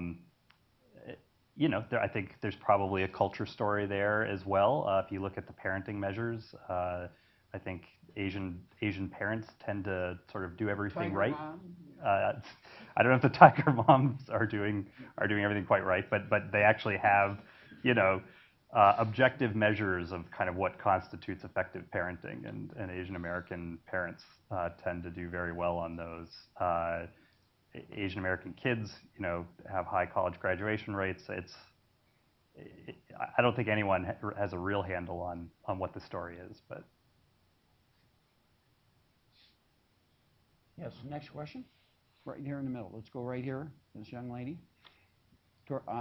F: think there's probably a culture story there as well. If you look at the parenting measures, I think Asian parents tend to sort of do everything right. I don't know if the tiger moms are doing everything quite right, but they actually have, objective measures of kind of what constitutes effective parenting, and Asian American parents tend to do very well on those. Asian American kids, have high college graduation rates. I don't think anyone has a real handle on what the story is, but.
A: Yes, next question. Right here in the middle. Let's go right here, this young lady,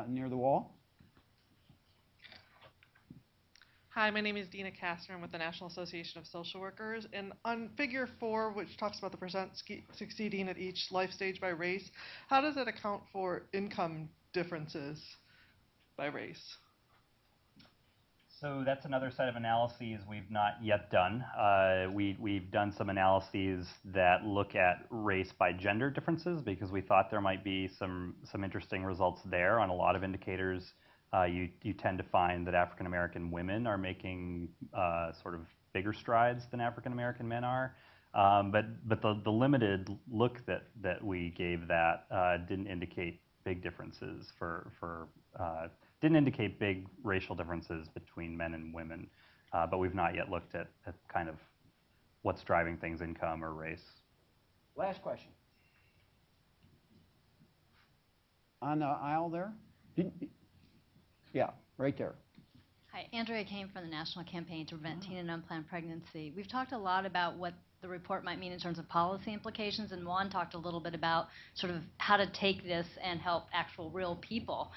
A: near the wall.
O: Hi, my name is Dina Kastner. I'm with the National Association of Social Workers. And on figure 4, which talks about the percent succeeding at each life stage by race, how does that account for income differences by race?
F: So that's another set of analyses we've not yet done. We've done some analyses that look at race by gender differences, because we thought there might be some interesting results there. On a lot of indicators, you tend to find that African American women are making sort of bigger strides than African American men are. But the limited look that we gave that didn't indicate big differences didn't indicate big racial differences between men and women. But we've not yet looked at kind of what's driving things, income or race.
A: Last question. On the aisle there? Yeah, right there.
P: Hi, Andrea came from the National Campaign to Prevent Teen and Unplanned Pregnancy. We've talked a lot about what the report might mean in terms of policy implications, and Juan talked a little bit about sort of how to take this and help actual real people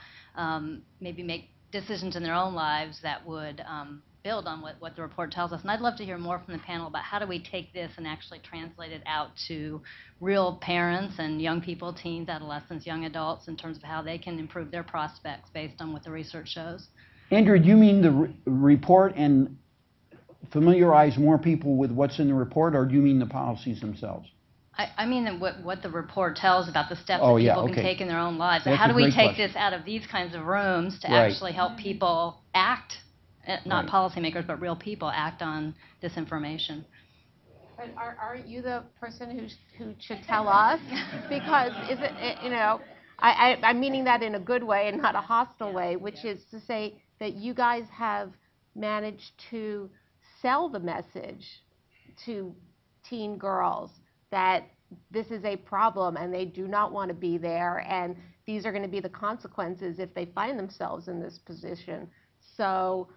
P: maybe make decisions in their own lives that would build on what the report tells us. And I'd love to hear more from the panel about how do we take this and actually translate it out to real parents and young people, teens, adolescents, young adults, in terms of how they can improve their prospects based on what the research shows.
A: Andrew, do you mean the report and familiarize more people with what's in the report, or do you mean the policies themselves?
P: I mean what the report tells about the steps
A: Oh,
P: that
A: yeah,
P: people
A: okay.
P: can take in their own lives.
A: That's
P: How do
A: a
P: we
A: great
P: take
A: question.
P: this out of these kinds of rooms to
A: Right.
P: actually help people act, not
A: Right.
P: policymakers, but real people act on this information?
H: But aren't you the person who should tell us? Because is it, you know, I'm meaning that in a good way and not a hostile way, which is to say that you guys have managed to sell the message to teen girls that this is a problem and they do not want to be there, and these are going to be the consequences if they find themselves in this position. So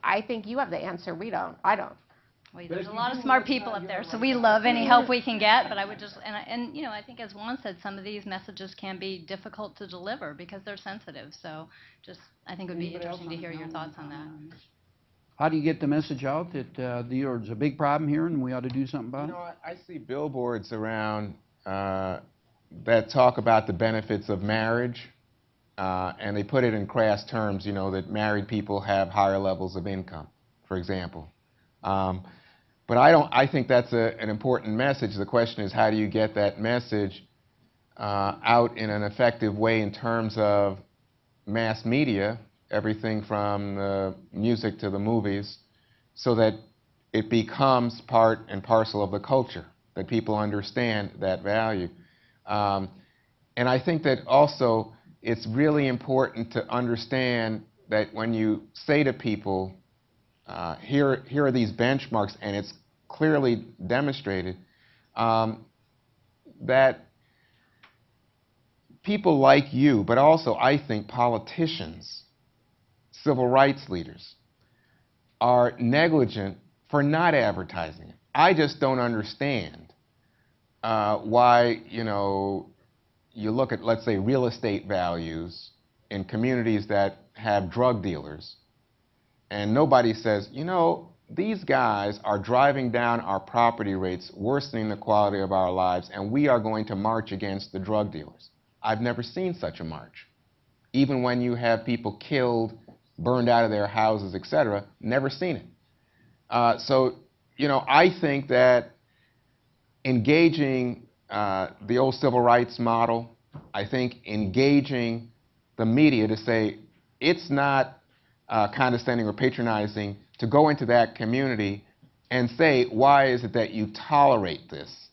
H: I think you have the answer. We don't. I don't.
P: Well, there's a lot of smart people up there, so we love any help we can get. But I would just, and you know, I think as Juan said, some of these messages can be difficult to deliver because they're sensitive. So just, I think it would be interesting to hear your thoughts on that.
A: How do you get the message out that there's a big problem here and we ought to do something about
I: You
A: it?
I: know, I see billboards around that talk about the benefits of marriage, and they put it in crass terms, you know, that married people have higher levels of income, for example. But I think that's an important message. The question is, how do you get that message out in an effective way in terms of mass media, everything from the music to the movies, so that it becomes part and parcel of the culture, that people understand that value. And I think that also it's really important to understand that when you say to people, here are these benchmarks, and it's clearly demonstrated, that people like you, but also I think politicians, civil rights leaders, are negligent for not advertising it. I just don't understand why, you know, you look at, let's say, real estate values in communities that have drug dealers, and nobody says, you know, these guys are driving down our property rates, worsening the quality of our lives, and we are going to march against the drug dealers. I've never seen such a march. Even when you have people killed, burned out of their houses, etc., never seen it. So, you know, I think that engaging the old civil rights model, I think engaging the media to say it's not condescending or patronizing to go into that community and say, why is it that you tolerate this?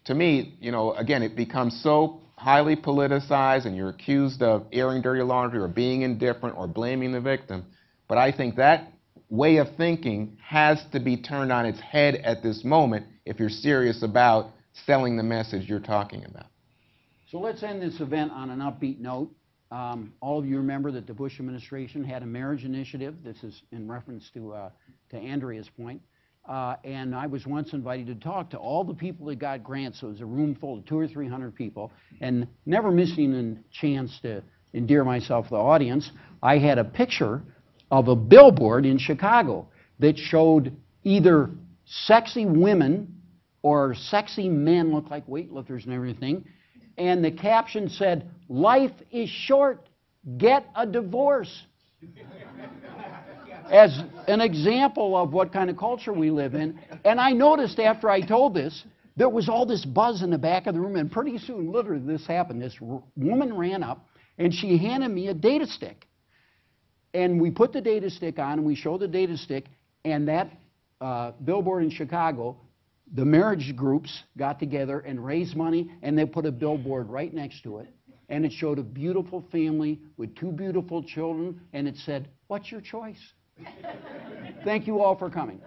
I: To me, you know, again, it becomes so highly politicized and you're accused of airing dirty laundry or being indifferent or blaming the victim. But I think that way of thinking has to be turned on its head at this moment if you're serious about selling the message you're talking about.
A: So let's end this event on an upbeat note. All of you remember that the Bush administration had a marriage initiative. This is in reference to Andrea's point. And I was once invited to talk to all the people that got grants. So it was a room full of 200 or 300 people. And never missing a chance to endear myself to the audience, I had a picture of a billboard in Chicago that showed either sexy women or sexy men, look like weightlifters and everything. And the caption said, "Life is short, get a divorce." As an example of what kind of culture we live in. And I noticed after I told this, there was all this buzz in the back of the room, and pretty soon, literally, this happened. This woman ran up, and she handed me a data stick. And we put the data stick on, and we showed the data stick, and that billboard in Chicago, the marriage groups got together and raised money, and they put a billboard right next to it. And it showed a beautiful family with 2 beautiful children, and it said, "What's your choice?" Thank you all for coming.